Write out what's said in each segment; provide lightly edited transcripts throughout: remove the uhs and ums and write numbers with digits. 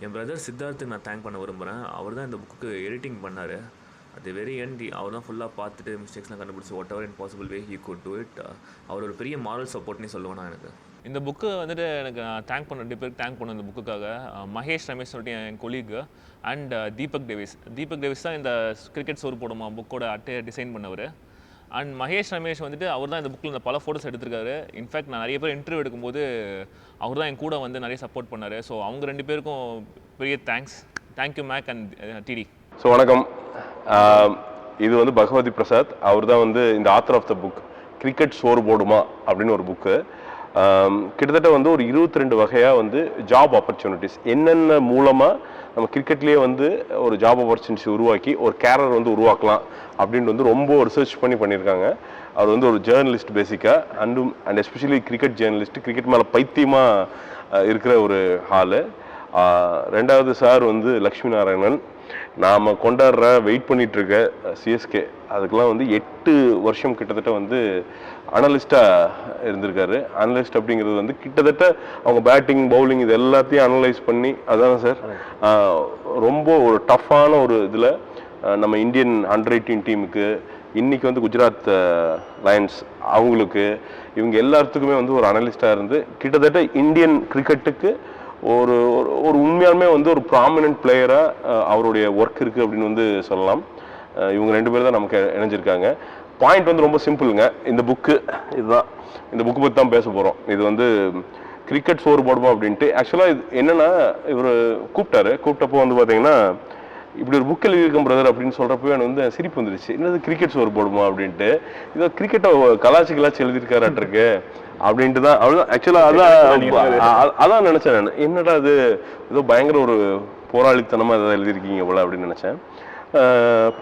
என் brother சித்தார்த்துக்கு நான் thank பண்ண விரும்புகிறேன். அவர் தான் இந்த புக்குக்கு எடிட்டிங் பண்ணார். அட் தி வெரி எண்ட் அவர் தான் ஃபுல்லாக பார்த்துட்டு மிஸ்டேக்ஸ்லாம் கண்டுபிடிச்சி whatever in possible way he could do it. அவர் ஒரு பெரிய மாரல் சப்போர்ட்னே சொல்லுவேன் நான். எனக்கு இந்த புக்கு வந்துட்டு எனக்கு நான் தேங்க் பண்ண 2 பேருக்கு தேங்க் பண்ணேன் இந்த புக்குக்காக. மகேஷ் ரமேஷ் சொல்லிட்டு என் கொலீக் அண்ட் தீபக் டேவிஸ் தான் இந்த கிரிக்கெட் சோறு போடுமா புக்கோட அட்டையை டிசைன் பண்ணவர். அண்ட் மகேஷ் ரமேஷ் வந்துட்டு அவர் தான் இந்த புக்கில் இந்த பல ஃபோட்டோஸ் எடுத்திருக்காரு. இன்ஃபேக்ட் நான் நிறைய பேர் இன்டர்வியூ எடுக்கும்போது அவர் தான் என் கூட வந்து நிறைய சப்போர்ட் பண்ணார். ஸோ அவங்க 2 பேருக்கும் பெரிய thank you Mak and DD. So வணக்கம். இது வந்து பகவதி பிரசாத். அவர் தான் வந்து இந்த author of the book cricket சோறு போடுமா அப்படின்னு ஒரு புக்கு. கிட்டத்தட்ட வந்து ஒரு 22 வகையாக வந்து ஜாப் ஆப்பர்ச்சுனிட்டிஸ் என்னென்ன மூலமாக நம்ம கிரிக்கெட்லேயே வந்து ஒரு ஜாப் ஆப்பர்ச்சுனிட்டிஸ் உருவாக்கி ஒரு கேரியர் வந்து உருவாக்கலாம் அப்படின்ட்டு வந்து ரொம்ப ரிசர்ச் பண்ணியிருக்காங்க. அவர் வந்து ஒரு ஜேர்னலிஸ்ட் பேசிக்காக and especially cricket journalist, cricket மேலே பைத்தியமாக இருக்கிற ஒரு ஆள். ரெண்டாவது சார் வந்து லக்ஷ்மி நாராயணன். நாம் கொண்டாடுற வெயிட் பண்ணிகிட்ருக்க சிஎஸ்கே அதுக்கெலாம் வந்து 8 வருஷம் கிட்டத்தட்ட வந்து அனலிஸ்டாக இருந்திருக்காரு. அனலிஸ்ட் அப்படிங்கிறது வந்து கிட்டத்தட்ட அவங்க பேட்டிங் பவுலிங் இது எல்லாத்தையும் அனலைஸ் பண்ணி அதானே சார் ரொம்ப ஒரு டஃப்பான ஒரு இதில் நம்ம இந்தியன் அண்டர்-18 டீமுக்கு இன்றைக்கி வந்து குஜராத் லயன்ஸ் அவங்களுக்கு இவங்க எல்லாத்துக்குமே வந்து ஒரு அனலிஸ்டாக இருந்து கிட்டத்தட்ட இந்தியன் கிரிக்கெட்டுக்கு ஒரு ஒரு உண்மையாலுமே வந்து ஒரு ப்ராமினன்ட் பிளேயராக அவருடைய ஒர்க் இருக்குது அப்படின்னு வந்து சொல்லலாம். இவங்க 2 பேர் தான் நமக்கு இணைஞ்சிருக்காங்க. பாயிண்ட் வந்து ரொம்ப சிம்பிளுங்க. இந்த புக்கு இதுதான், இந்த புக்கு பற்றி தான் பேச போகிறோம். இது வந்து கிரிக்கெட் சோறு போடுமா அப்படின்ட்டு. ஆக்சுவலாக இது என்னென்னா இவர் கூப்பிட்டப்போ வந்து பார்த்தீங்கன்னா இப்படி ஒரு புக் எழுதியிருக்கேன் பிரதர் அப்படின்னு சொல்கிறப்போ எனக்கு வந்து சிரிப்பு வந்துருச்சு. என்னது கிரிக்கெட் சோறு போடுமா அப்படின்ட்டு. இதோ கிரிக்கெட்டை கலாச்சி எழுதியிருக்காராட்டிருக்கு அப்படின்ட்டு தான் அவ்வளோதான். ஆக்சுவலாக அதான் நினச்சேன் நான். என்னடா அது ஏதோ பயங்கர ஒரு போராளித்தனமாக எதாவது எழுதியிருக்கீங்க போல அப்படின்னு நினச்சேன்.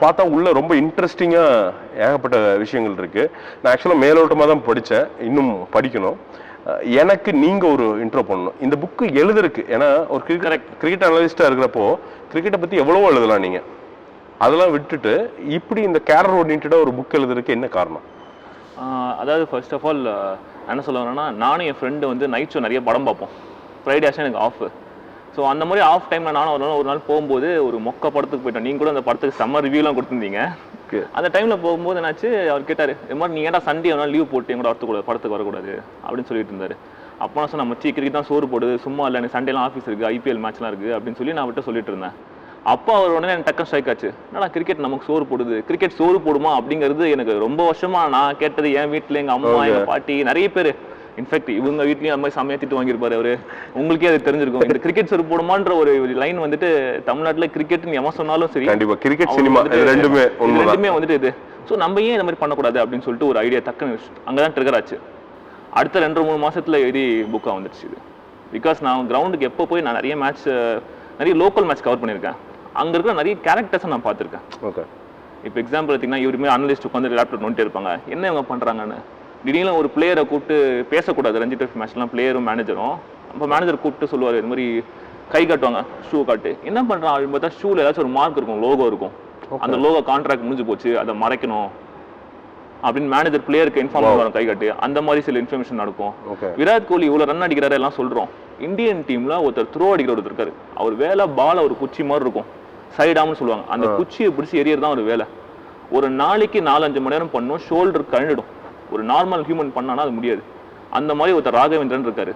பார்த்தா உள்ள ரொம்ப இன்ட்ரெஸ்டிங்காக ஏகப்பட்ட விஷயங்கள் இருக்குது. நான் ஆக்சுவலாக மேலோட்டமாக தான் படித்தேன், இன்னும் படிக்கணும். எனக்கு நீங்கள் ஒரு இன்ட்ரோ பண்ணணும் இந்த புக்கு எழுதுறதுக்கு. ஏன்னா ஒரு கிரிக்கெட் அனலிஸ்டாக இருக்கிறப்போ கிரிக்கெட்டை பற்றி எவ்வளவோ எழுதலாம் நீங்கள். அதெல்லாம் விட்டுட்டு இப்படி இந்த கேரியர் ஓரியன்டாக ஒரு புக் எழுதுறதுக்கு என்ன காரணம்? அதாவது ஃபர்ஸ்ட் ஆஃப் ஆல் என்ன சொல்லுவேன்னா, நானும் என் ஃப்ரெண்டு வந்து நைட் ஷோ நிறைய படம் பார்ப்போம். ஃப்ரைடே ஆச்சும் எனக்கு ஆஃப். ஸோ அந்த மாதிரி ஆஃப் டைமில் நானும் ஒரு நாள் போகும்போது ஒரு மொக்க படத்துக்கு போயிட்டோம். நீங்கள் கூட அந்த படத்துக்கு செம்ம ரிவ்யூலாம் கொடுத்துருந்தீங்க. அந்த டைமில் போகும்போது என்னாச்சு, அவர் கேட்டார், இது மாதிரி நீங்கள் ஏன்டா சண்டே ஒரு நாள் லீவ் போட்டு எங்கூட வரக்கூடாது, படத்துக்கு வரக்கூடாது அப்படின்னு சொல்லிட்டு இருந்தார். அப்போ நான் சொன்னேன், மச்சி கிரிக்கெட் தான் சோறு போடுது, சும்மா இல்லை, எனக்கு சண்டேலாம் ஆஃபீஸ் இருக்குது, ஐபிஎல் மேட்ச்லாம் இருக்குது அப்படின்னு சொல்லி நான் விட்டு சொல்லிட்டு இருந்தேன். அப்போ அவர் உடனே எனக்கு டக்குன்னு ஸ்ட்ரைக் ஆச்சு, என்னடா கிரிக்கெட் நமக்கு சோறு போடுது, கிரிக்கெட் சோறு போடுமா அப்படிங்கிறது எனக்கு ரொம்ப வருஷமாக நான் கேட்டது. என் வீட்டில் எங்கள் அம்மா, எங்கள் பாட்டி, நிறைய பேர், இன்ஃபேக்ட் இவங்க வீட்லயும் அந்த மாதிரி செம்மையா திட்டு வாங்கியிருப்பாரு அவரு. உங்களுக்கே அது தெரிஞ்சிருக்கும். இந்த கிரிக்கெட் சோறு போடுமான்ற ஒரு லைன் வந்துட்டு தமிழ்நாட்டுல கிரிக்கெட்னு எவன் சொன்னாலும் சரி, கண்டிப்பா கிரிக்கெட் சினிமா ரெண்டுமே வந்துட்டு இது. ஸோ நம்ம ஏன் இந்த மாதிரி பண்ணக்கூடாது அப்படின்னு சொல்லிட்டு ஒரு ஐடியா டக்குன்னு அங்கதான் ட்ரிகர் ஆச்சு. அடுத்த 2-3 மாசத்துல எழுதி புக்கா வந்துடுச்சு இது. பிகாஸ் நான் கிரவுண்டுக்கு எப்போ போய் நான் நிறைய லோக்கல் மேட்ச் கவர் பண்ணியிருக்கேன். அங்க இருக்கிற நிறைய கேரக்டர்ஸை நான் பார்த்துருக்கேன். ஓகே, இப்போ எக்ஸாம்பிள் பார்த்தீங்கன்னா இவருமே அனலிஸ்ட் உட்காந்து லேப்டாப் நோண்டிட்டு இருப்பாங்க, என்ன இவங்க பண்றாங்கன்னு. திடீர்னு ஒரு பிளேயரை கூப்பிட்டு பேசக்கூடாது, ரஞ்சி ட்ரோஃபி மேட்ச்லாம் பிளேயரும் மேனேஜரும். அப்போ மேனேஜர் கூப்பிட்டு சொல்லுவார், இது மாதிரி கை காட்டுவாங்க, ஷூ காட்டு, என்ன பண்ணுறான் அப்படின்னு பார்த்தா ஷூவில் ஏதாச்சும் ஒரு மார்க் இருக்கும், லோகோ இருக்கும். அந்த லோகோ கான்ட்ராக்ட் முடிஞ்சு போச்சு, அதை மறைக்கணும் அப்படின்னு மேனேஜர் பிளேயருக்கு இன்ஃபார்ம் பண்ணுவாங்க, கை காட்டு. அந்த மாதிரி சில இன்ஃபர்மேஷன் நடக்கும். விராட் கோலி இவ்வளோ ரன் அடிக்கிறாரு எல்லாம் சொல்கிறோம். இந்தியன் டீமில் ஒருத்தர் த்ரோ அடிக்கிற ஒருத்தர் இருக்காரு. அவர் வேலை பால் ஒரு குச்சி மாதிரி இருக்கும், சைடாம்னு சொல்லுவாங்க. அந்த குச்சியை பிடிச்சி எரியர் தான் ஒரு வேலை. ஒரு நாளைக்கு 4-5 மணி நேரம் பண்ணும், ஷோல்டர் கழனிடும். ஒரு நார்மல் ஹியூமன் பண்ணானா அது முடியாது. அந்த மாதிரி ஒருத்தர் ராகவேந்திரன் இருக்காரு.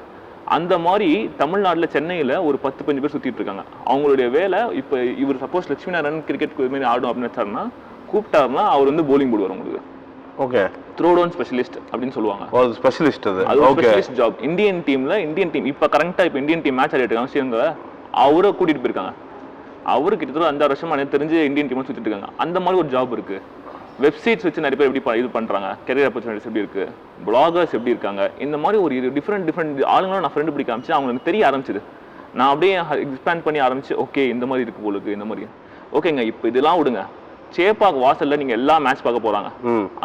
அந்த மாதிரி தமிழ்நாட்டில் சென்னையில் ஒரு 10-15 பேர் சுற்றிட்டு இருக்காங்க. அவங்களுடைய வேலை இப்போ இவர் சப்போஸ் லட்சுமி நாராயணன் கிரிக்கெட் மாதிரி ஆடும் அப்படின்னு வச்சாருன்னா கூப்பிட்டாருன்னா அவர் வந்து போலிங் போடுவார் உங்களுக்கு. ஓகே, த்ரோ டவுன் ஸ்பெஷலிஸ்ட் அப்படின்னு சொல்லுவாங்க. ஸ்பெஷலிஸ்ட் அது ஸ்பெஷலிஸ்ட் ஜாப். இந்தியன் டீம் இப்போ கரெக்டாக இப்போ இந்தியன் டீம் மேட்ச் ஆடிட்டு ஸ்ரீலங்கா அவரை கூட்டிட்டு போயிருக்காங்க. அவரு கிட்டத்தட்ட 5-6 வருஷமா எனக்கு தெரிஞ்சு இந்தியன் டீம் சுற்றிட்டு இருக்காங்க. அந்த மாதிரி ஒரு ஜாப் இருக்கு. வெப்சைட்ஸ் வச்சு நிறைய பேர் எப்படி இது பண்ணுறாங்க, கெரியர் ஆப்பர்ச்சுனிட்டிஸ் எப்படி இருக்குது, பிளாகர்ஸ் எப்படி இருக்காங்க, இந்த மாதிரி ஒரு டிஃப்ரெண்ட் ஆளுங்களும் நான் ஃப்ரெண்டு பிடிக்க ஆரம்பிச்சு அவங்களுக்கு தெரிய ஆரம்பிச்சிது. நான் அப்படியே எக்ஸ்பேண்ட் பண்ணி ஆரம்பிச்சு, ஓகே இந்த மாதிரி இருக்குது போலுக்கு, இந்த மாதிரி ஓகேங்க. இப்போ இதெல்லாம் விடுங்க, சேப்பாக் வாசலில் நீங்கள் எல்லா மேட்ச் பார்க்க போகிறாங்க.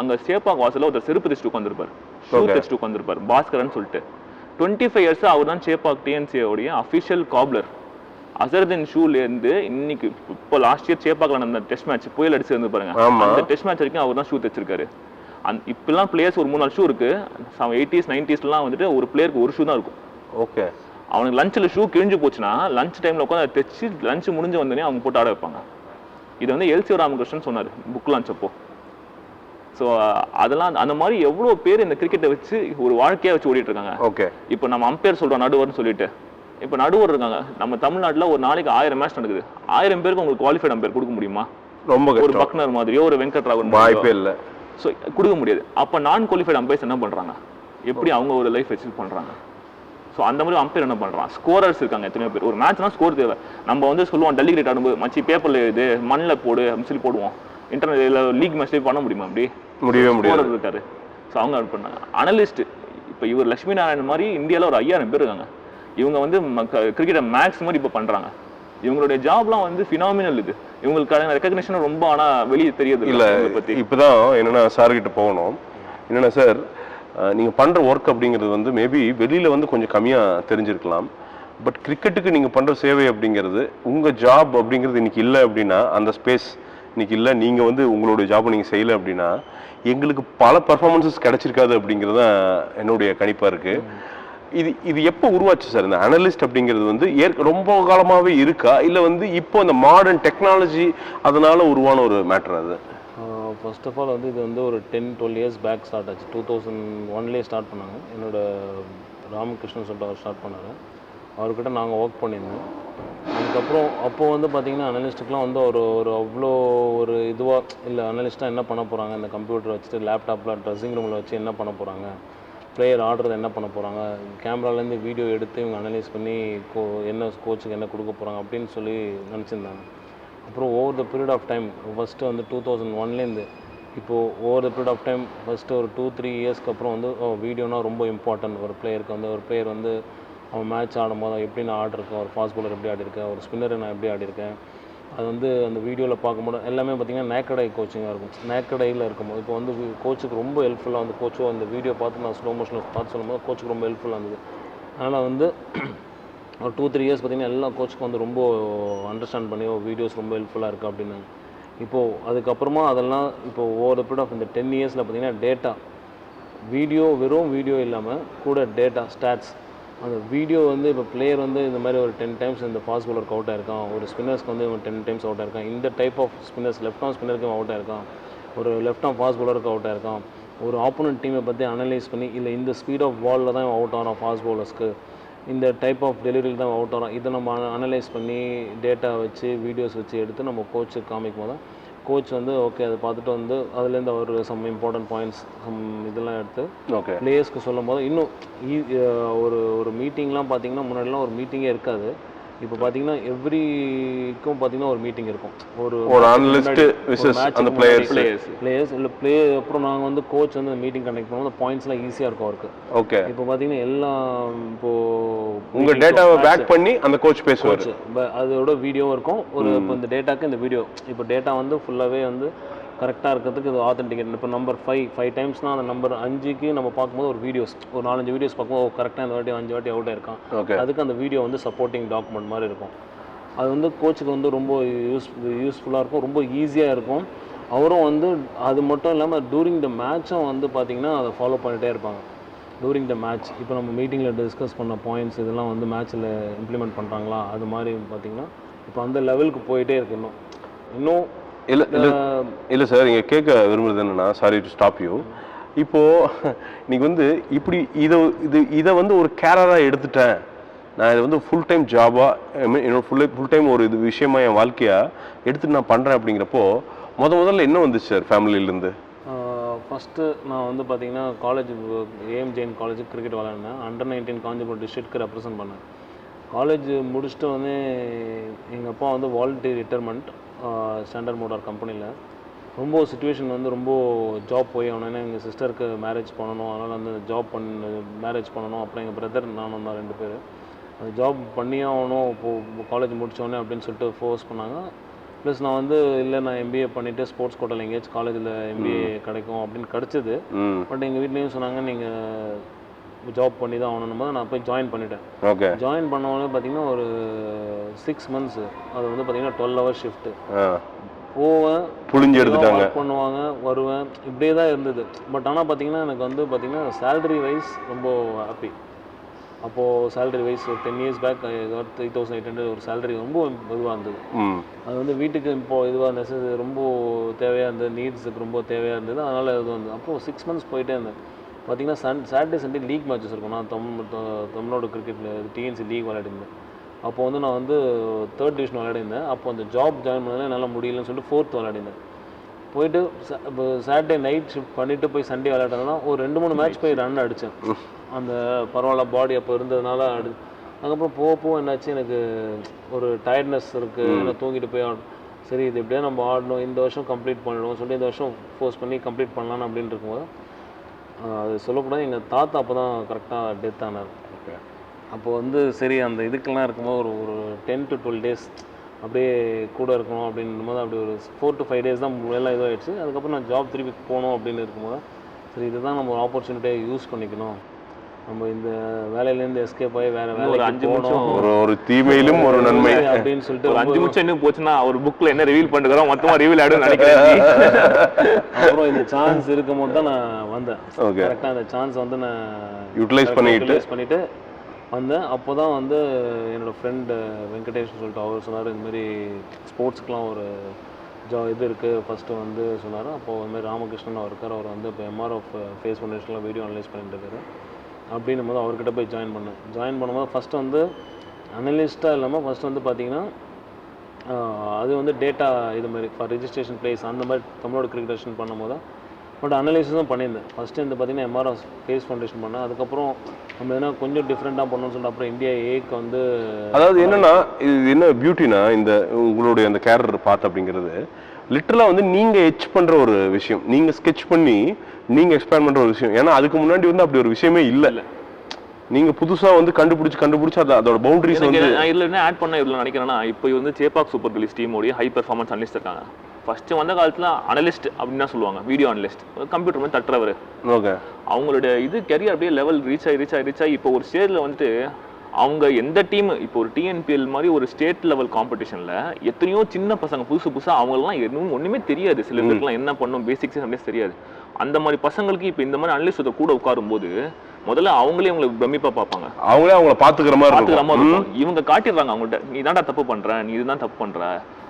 அங்கே சேப்பாக் வாசலில் ஒருத்தர் செருப்பு தைச்சிட்டு உட்காந்துருப்பார், ஷூ தைச்சிட்டு உட்காந்துருப்பார், பாஸ்கரன் சொல்லிட்டு. 25 இயர்ஸ் அவர் தான் சேப்பாக் டிஎன்சியோடைய அஃபிஷியல் காப்லர். அசர்தன் ஷூலேருந்து இன்னைக்கு இப்போ லாஸ்ட் இயர் சேப்பாக்கில் நடந்த டெஸ்ட் மேட்ச் புயல் அடிச்சிருந்து பாருங்க, அந்த டெஸ்ட் மேட்ச் வரைக்கும் அவர் தான் ஷூ தைச்சிருக்காரு. இப்பெல்லாம் பிளேயர்ஸ் ஒரு 3-4 ஷூ இருக்கு. 80s 90s வந்துட்டு ஒரு பிளேயருக்கு ஒரு ஷூ தான் இருக்கும். ஓகே, அவனுக்கு லஞ்சில் ஷூ கிழிஞ்சு போச்சுன்னா லஞ்ச் டைமில் உட்காந்து தைச்சு லஞ்ச் முடிஞ்சு வந்தோடனே அவங்க போட்டு ஆட வைப்பாங்க. இது வந்து எல்சி ராமகிருஷ்ணன் சொன்னார் புக் லான்ச் அப்போ. ஸோ அதெல்லாம் அந்த மாதிரி எவ்வளோ பேர் இந்த கிரிக்கெட்டை வச்சு ஒரு வாழ்க்கையாக வச்சு ஓடிட்டு இருக்காங்க. ஓகே, இப்போ நம்ம அம்பையர் சொல்கிறோம் நடுவர்னு சொல்லிட்டு, இப்போ நடுவர் இருக்காங்க நம்ம தமிழ்நாட்டில் ஒரு நாளைக்கு 1000 மேட்ச் நடக்குது. 1000 பேருக்கு உங்களுக்கு குவாலிஃபைட் அம்பையர் கொடுக்க முடியுமா? ரொம்ப ஒரு பக்னர் மாதிரியோ ஒரு வெங்கட்ராவன் வாய்ப்பே இல்லை. ஸோ கொடுக்க முடியாது. அப்போ நான் குவாலிஃபைட் அம்பையர்ஸ் என்ன பண்ணுறாங்க, எப்படி அவங்க ஒரு லைஃப் வச்சு பண்ணுறாங்க? ஸோ அந்த மாதிரி அம்பையர் என்ன பண்ணுறான்? ஸ்கோரர்ஸ் இருக்காங்க எத்தனையோ பேர். ஒரு மேட்ச்னா ஸ்கோர் தேவை. நம்ம வந்து சொல்லுவோம் டெல்லி கிரிக்கெட் ஆடும்போது மச்சி பேப்பரில் இது மண்ணில் போடு அப்படின்னு சொல்லி போடுவோம். இன்டர்நெட் லீக் மேட்ச்லேயே பண்ண முடியுமா? அப்படி முடியவே முடியாது. இருக்காரு. ஸோ அவங்க அது பண்ணாங்க. அனலிஸ்ட் இப்போ இவர் லட்சுமி நாராயணன் மாதிரி இந்தியாவில் ஒரு 5000 பேர் இருக்காங்க. இவங்க வந்து கிரிக்கெட்டை மேக்ஸ் மாதிரி இப்போ பண்ணுறாங்க. இவங்களுடைய ஜாப்லாம் வந்து ஃபினாமினல். இது இவங்களுக்கான ரெக்கக்னிஷன் ரொம்ப ஆனால் வெளியே தெரியுது இல்லை. இப்போதான் என்னென்னா சார்கிட்ட போகணும். என்னென்னா சார், நீங்கள் பண்ணுற ஒர்க் அப்படிங்கிறது வந்து மேபி வெளியில் வந்து கொஞ்சம் கம்மியாக தெரிஞ்சிருக்கலாம். பட் கிரிக்கெட்டுக்கு நீங்கள் பண்ணுற சேவை அப்படிங்கிறது உங்கள் ஜாப் அப்படிங்கிறது இன்னைக்கு இல்லை அப்படின்னா, அந்த ஸ்பேஸ் இன்னைக்கு இல்லை, நீங்கள் வந்து உங்களுடைய ஜாப்பை நீங்கள் செய்யலை அப்படின்னா எங்களுக்கு பல பர்ஃபார்மன்ஸஸ் கிடைச்சிருக்காது அப்படிங்கிறது தான் என்னுடைய கணிப்பாக இருக்குது. இது எப்போ உருவாச்சு சார்? இந்த அனலிஸ்ட் அப்படிங்கிறது வந்து ரொம்ப காலமாகவே இருக்கா, இல்லை வந்து இப்போ இந்த மாடர்ன் டெக்னாலஜி அதனால உருவான ஒரு மேட்டர் அது? ஃபர்ஸ்ட் ஆஃப் ஆல் வந்து இது வந்து ஒரு 10-12 இயர்ஸ் பேக் ஸ்டார்ட் ஆச்சு. 2001லேயே ஸ்டார்ட் பண்ணாங்க. என்னோட ராமகிருஷ்ணன் சொல்லிட்டு அவர் ஸ்டார்ட் பண்ணார். அவர்கிட்ட நாங்கள் ஒர்க் பண்ணியிருந்தோம். அதுக்கப்புறம் அப்போது வந்து பார்த்திங்கன்னா அனலிஸ்ட்டுக்கெலாம் வந்து ஒரு அவ்வளோ ஒரு இதுவாக இல்லை. அனலிஸ்ட்டாக என்ன பண்ண போகிறாங்க, இந்த கம்ப்யூட்டர் வச்சுட்டு லேப்டாப்பில் ட்ரெஸ்ஸிங் ரூமில் வச்சு என்ன பண்ண போகிறாங்க, பிளேயர் ஆடுறது என்ன பண்ண போகிறாங்க, கேமராலேருந்து வீடியோ எடுத்து இவங்க அனலைஸ் பண்ணி என்ன கோச்சுக்கு என்ன கொடுக்க போகிறாங்க அப்படின்னு சொல்லி நினச்சிருந்தாங்க. அப்புறம் over the period of time first வந்து 2001லேருந்து இப்போது over the period of time first ஒரு 2-3 இயர்ஸ்க்கு அப்புறம் வந்து வீடியோனா ரொம்ப இம்பார்ட்டன்ட். ஒரு பிளேயருக்கு வந்து ஒரு பிளேயர் வந்து அவன் மேட்ச் ஆடும்போது எப்படி நான் ஆடிருக்கேன், ஒரு ஃபாஸ்ட் பாலர் எப்படி ஆடிருக்கேன், ஒரு ஸ்பின்னர் நான் எப்படி ஆடிருக்கேன், அது வந்து அந்த வீடியோவில் பார்க்கும்போது எல்லாமே பார்த்திங்கன்னா நேக்கட் ஐ கோச்சிங்காக இருக்கும். நேக்கட் ஐயில் இருக்கும்போது இப்போ வந்து கோச்சுக்கு ரொம்ப ஹெல்ப்ஃபுல்லாக வந்து கோச்சோ அந்த வீடியோ பார்த்து நான் ஸ்லோ மோஷனில் பார்த்து சொல்லும்போது கோச்சுக்கு ரொம்ப ஹெல்ப்ஃபுல்லாக இருந்தது. அதனால் வந்து ஒரு 2-3 இயர்ஸ் பார்த்திங்கன்னா எல்லா கோச்சுக்கும் வந்து ரொம்ப அண்டர்ஸ்டாண்ட் பண்ணி வீடியோஸ் ரொம்ப ஹெல்ப்ஃபுல்லாக இருக்குது அப்படின்னு. இப்போது அதுக்கப்புறமா அதெல்லாம் இப்போது ஓவர் த பீரியட் ஆஃப் இந்த 10 இயர்ஸில் பார்த்திங்கன்னா டேட்டா வீடியோ வெறும் வீடியோ இல்லாமல் கூட டேட்டா ஸ்டாட்ஸ் அந்த வீடியோ வந்து இப்போ பிளேயர் வந்து இந்த மாதிரி ஒரு 10 டைம்ஸ் இந்த ஃபாஸ்ட் பாலருக்கு அவுட் ஆயிருக்கான், ஒரு ஸ்பின்னர்ஸ்க்கு வந்து 10 டைம்ஸ் அவுட் ஆயிருக்கான், இந்த type of spinners left arm ஸ்பின்னருக்கு அவுட் ஆயிருக்கான், ஒரு லெஃப்ட் ஆர்ம் ஃபாஸ்ட் பாலருக்கு அவுட் ஆயிருக்கான், ஒரு ஆப்போனன்ட் டீமை பற்றி அனலைஸ் பண்ணி இல்லை இந்த ஸ்பீட் ஆஃப் பாலில் தான் அவுட் ஆகிறான் ஃபாஸ்ட் பாலர்ஸ்க்கு, இந்த டைப் ஆஃப் டெலிவரியில் தான் அவுட் ஆகிறான், இதை நம்ம அனலைஸ் பண்ணி டேட்டா வச்சு வீடியோஸ் வச்சு எடுத்து நம்ம கோச்சுக்கு காமிக்கும் போது கோச் வந்து ஓகே அதை பார்த்துட்டு வந்து அதுலேருந்து அவர் சம் இம்பார்ட்டன்ட் பாயிண்ட்ஸ் இதெல்லாம் எடுத்து ஓகே பிளேயர்ஸ்க்கு சொல்லும் போது இன்னும் ஒரு மீட்டிங்லாம் பார்த்தீங்கன்னா முன்னாடிலாம் ஒரு மீட்டிங்கே இருக்காது. இப்போ பார்த்தீங்கன்னா எவ்ரிக்கும் பார்த்தீங்கன்னா ஒரு மீட்டிங் இருக்கும். ஒரு அனலிஸ்ட் விசஸ் அந்த பிளேயர்ஸ் இல்லை அப்புறம் நாங்கள் வந்து கோச் வந்து மீட்டிங் கண்டக்ட் பண்ணுவோம். பாயிண்ட்ஸ்லாம் ஈஸியாக இருக்கும் அவருக்கு. ஓகே இப்போ பார்த்தீங்கன்னா எல்லாம் இப்போது உங்கள் டேட்டாவை பேக் பண்ணி அந்த கோச் பேசுவார். அதோட வீடியோவும் இருக்கும். இப்போ இந்த டேட்டாக்கு இந்த வீடியோ இப்போ டேட்டா வந்து ஃபுல்லாகவே வந்து கரெக்டாக இருக்கிறதுக்கு இது ஆத்தென்டிகேட். இப்போ நம்பர் 5 டைம்ஸ்னால் அந்த நம்பர் 5க்கு நம்ம பார்க்கும்போது ஒரு வீடியோஸ் ஒரு 4-5 வீடியோஸ் பார்க்கும்போது கரெக்டாக இந்த வாட்டி 5 வாட்டி அவுட் ஆயிருக்கான். அதுக்கு அந்த வீடியோ வந்து சப்போர்ட்டிங் டாக்குமெண்ட் மாதிரி இருக்கும். அது வந்து கோச்சுக்கு வந்து ரொம்ப யூஸ்ஃபுல்லாக இருக்கும், ரொம்ப ஈஸியாக இருக்கும். அவரும் வந்து அது மட்டும் இல்லாமல் டூரிங் த மேட்சும் வந்து பார்த்திங்கன்னா அதை ஃபாலோ பண்ணிகிட்டே இருப்பாங்க. டூரிங் த மேட்ச் இப்போ நம்ம மீட்டிங்கில் டிஸ்கஸ் பண்ண பாயிண்ட்ஸ் இதெல்லாம் வந்து மேட்ச்சில் இம்ப்ளிமெண்ட் பண்ணுறாங்களா அது மாதிரி பார்த்திங்கன்னா இப்போ அந்த லெவலுக்கு போயிட்டே இருக்கு. இன்னும் இல்லை சார், இங்கே கேட்க விரும்புறது என்னென்னா, சாரி டு ஸ்டாப் யூ, இப்போது நீங்கள் வந்து இப்படி இதை வந்து ஒரு கேரராக எடுத்துட்டேன், நான் இதை வந்து ஃபுல் டைம் ஜாபாக என்னோட ஃபுல் டைம் ஒரு இது விஷயமா என் வாழ்க்கையாக எடுத்துகிட்டு நான் பண்ணுறேன் அப்படிங்கிறப்போ முதல்ல என்ன வந்துச்சு சார் ஃபேமிலியிலேருந்து? ஃபஸ்ட்டு நான் வந்து பார்த்திங்கன்னா college AM Jain college cricket விளையாடினேன். Under 19 காஞ்சிபுரம் டிஸ்ட்ரிக்ட்க்கு ரெப்ரசன்ட் பண்ணேன். காலேஜ் முடிச்சுட்டு வந்து எங்கள் அப்பா வந்து வாலண்டரி ரிட்டைர்மெண்ட் ஸ்டாண்டர்ட் மோட்டார் கம்பெனியில். ரொம்ப சுச்சுவேஷன் வந்து ரொம்ப ஜாப் போய் ஆகணும்னா எங்கள் சிஸ்டருக்கு மேரேஜ் பண்ணணும், அதனால் வந்து மேரேஜ் பண்ணணும். அப்புறம் எங்கள் பிரதர் நானும் தான் 2 பேர் அது ஜாப் பண்ணியே ஆகணும் இப்போது காலேஜ் முடித்தோடனே அப்படின்னு சொல்லிட்டு ஃபோர்ஸ் பண்ணாங்க. ப்ளஸ் நான் வந்து இல்லை நான் எம்பிஏ பண்ணிவிட்டு ஸ்போர்ட்ஸ் கோட்டாவில் எங்கேயாச்சும் காலேஜில் எம்பிஏ கிடைக்கும் அப்படின்னு கிடச்சிது. பட் எங்கள் வீட்லேயும் சொன்னாங்க நீங்கள் ஜாப் பண்ணி தான் ஆகணும் போது நான் போய் ஜாயின் பண்ணிட்டேன். ஓகே, ஜாயின் பண்ணவொடனே பார்த்தீங்கன்னா ஒரு 6 months அது வந்து பார்த்தீங்கன்னா 12 hour ஷிஃப்ட்டு போவேன், புளிஞ்சு எடுத்துட்டாங்க, பண்ணுவாங்க, வருவேன், இப்படியே தான் இருந்தது. பட் ஆனால் பார்த்தீங்கன்னா எனக்கு வந்து பார்த்தீங்கன்னா சேலரி வைஸ் ரொம்ப ஹாப்பி. அப்போது சேலரி வைஸ் ஒரு 10 years பேக் 3,800 ஒரு சேலரி ரொம்ப இதுவாக இருந்தது. அது வந்து வீட்டுக்கு இப்போது இதுவாக ரொம்ப தேவையாக இருந்தது, நீட்ஸுக்கு ரொம்ப தேவையாக இருந்தது. அதனால் இது வந்து அப்போது 6 months போயிட்டே இருந்தேன். பார்த்தீங்கன்னா சாட்டர்டே சண்டே லீக் மேட்சஸ் இருக்கும். நான் தமிழ்நாடு கிரிக்கெட்டில் டிஎன்சி லீக் விளையாடிருந்தேன். அப்போ வந்து நான் வந்து 3rd division விளையாடிருந்தேன். அப்போ அந்த ஜாப் ஜாயின் பண்ணதில் என்னால் முடியலன்னு சொல்லிட்டு 4th விளையாடிருந்தேன். போயிட்டு இப்போ சாட்டர்டே நைட் ஷிஃப்ட் பண்ணிவிட்டு போய் சண்டே விளையாட்டதுனா ஒரு 2-3 மேட்ச் போய் ரன் அடித்தேன். அந்த பரவாயில்ல பாடி அப்போ இருந்ததுனால அதுக்கப்புறம் போக என்னாச்சு, எனக்கு ஒரு டயர்ட்னஸ் இருக்குது, நான் தூங்கிட்டு போய் சரி இது எப்படியா நம்ம ஆடணும், இந்த வருஷம் கம்ப்ளீட் பண்ணிடுவோம் சொல்லிட்டு இந்த வருஷம் ஃபோர்ஸ் பண்ணி கம்ப்ளீட் பண்ணலான்னு அப்படின்னு இருக்கும்போது அது சொல்லக்கூடாது, எங்கள் தாத்தா அப்போ தான் கரெக்டாக டெத் ஆனார். அப்போது வந்து சரி அந்த இதுக்கெல்லாம் இருக்கும்போது ஒரு 10 to 12 days அப்படியே கூட இருக்கணும் அப்படின்ற போது அப்படி ஒரு 4 to 5 days தான் எல்லாம் இதாகிடுச்சு. அதுக்கப்புறம் நான் ஜாப் திருப்பி போகணும் அப்படின்னு இருக்கும்போது சரி இதுதான் நம்ம ஒரு ஆப்பர்ச்சுனிட்டியை யூஸ் பண்ணிக்கணும், நம்ம இந்த வேலையிலேருந்து எஸ்கேப் ஆகி வேறு வேலை 5 நிமிஷம் ஒரு தீமையிலும் ஒரு நன்மை அப்படின்னு சொல்லிட்டு ஒரு 5 நிமிஷம் இன்னும் போச்சுன்னா அவர் புக்கில் என்ன ரிவீல் பண்ணுறோம் மொத்தமாக ரிவீல் ஆகிடும் நினைக்கிறேன். அப்புறம் இந்த சான்ஸ் இருக்கும் போது தான் நான் வந்தேன். கரெக்டாக அந்த சான்ஸ் வந்து நான் யூட்டிலைஸ் பண்ணிவிட்டு வந்தேன். அப்போ தான் வந்து என்னோடய ஃப்ரெண்டு வெங்கடேஷ்னு சொல்லிட்டு அவர் சொன்னார், இந்தமாரி ஸ்போர்ட்ஸ்க்கெலாம் ஒரு இது இருக்குது ஃபஸ்ட்டு வந்து சொன்னார். அப்போது அதுமாதிரி ராமகிருஷ்ணன் அவர் இருக்கார், அவர் வந்து இப்போ MRF ஃபேஸ் ஃபவுண்டேஷனில் வீடியோ அனலைஸ் பண்ணிட்டு இருக்காரு. அப்படின்னும் போது அவர்கிட்ட போய் ஜாயின் பண்ணும்போது ஃபஸ்ட்டு வந்து அனலிஸ்ட்டாக இல்லாமல் ஃபஸ்ட்டு வந்து பார்த்திங்கன்னா அது வந்து டேட்டா இதுமாதிரி ஃபார் ரிஜிஸ்ட்ரேஷன் பிளேஸ் அந்த மாதிரி தமிழோட கிரிக்கெட் பண்ணும்போது பட் அனலைசிஸும் பண்ணியிருந்தேன். ஃபஸ்ட்டு வந்து பார்த்திங்கன்னா MRF ஃபேஸ் ஃபவுண்டேஷன் பண்ணேன். அதுக்கப்புறம் நம்ம எதனா கொஞ்சம் டிஃப்ரெண்ட்டாக பண்ணணும்னு சொல்லிட்டு அப்புறம் இந்தியா ஏக்கு வந்து அதாவது என்னென்னா இது என்ன பியூட்டினா இந்த உங்களுடைய அந்த கேரக்டர் பார்த்து அப்படிங்கிறது லிட்டரலாக வந்து நீங்கள் எச் பண்ணுற ஒரு விஷயம், நீங்கள் ஸ்கெட்ச் பண்ணி நீங்கள் எக்ஸ்பேண்ட் பண்ணுற ஒரு விஷயம். ஏன்னா அதுக்கு முன்னாடி வந்து அப்படி ஒரு விஷயமே இல்லை. நீங்கள் புதுசாக வந்து கண்டுபிடிச்சி அதோட பவுண்டரிஸ் வந்து இதில் என்ன ஆட் பண்ண இதில் நினைக்கிறேன்னா இப்போ வந்து சேப்பாக் சூப்பர் கில்ஸ் டீமோடைய ஹை பெர்ஃபார்மன்ஸ் அனலிஸ்ட் இருக்காங்க. ஃபஸ்ட்டு வந்த காலத்தில் அனலிஸ்ட் அப்படின்னு தான் சொல்லுவாங்க, வீடியோ அனலிஸ்ட், கம்ப்யூட்டர் மாதிரி தட்டுறவர். ஓகே, அவங்களோட இது கெரியர் அப்படியே லெவல் ரீச் ஆகி இப்போ ஒரு ஸ்டேஜில் வந்துட்டு அவங்க எந்த டீம் இப்போ ஒரு டிஎன்பிஎல் மாதிரி ஒரு ஸ்டேட் லெவல் காம்படிஷனில் எத்தனையோ சின்ன பசங்க புதுசாக அவங்களாம் ஒன்றுமே தெரியாது, சில பேருக்குலாம் என்ன பண்ணும் பேசிக்ஸே அப்படியே தெரியாது. அந்த மாதிரி பசங்களுக்கு இப்போ இந்த மாதிரி அனலிஸ்ட் கூட உட்காரும்போது முதல்ல அவங்களே அவங்களுக்கு பிரமிப்பா பார்ப்பாங்க, அவங்கள பார்த்துக்கிற மாதிரி இருக்கும். இவங்க காட்டிடுறாங்க அவங்கள்ட்ட, நீ தான்டா தப்பு பண்ற, நீ இதுதான் தப்பு பண்ற.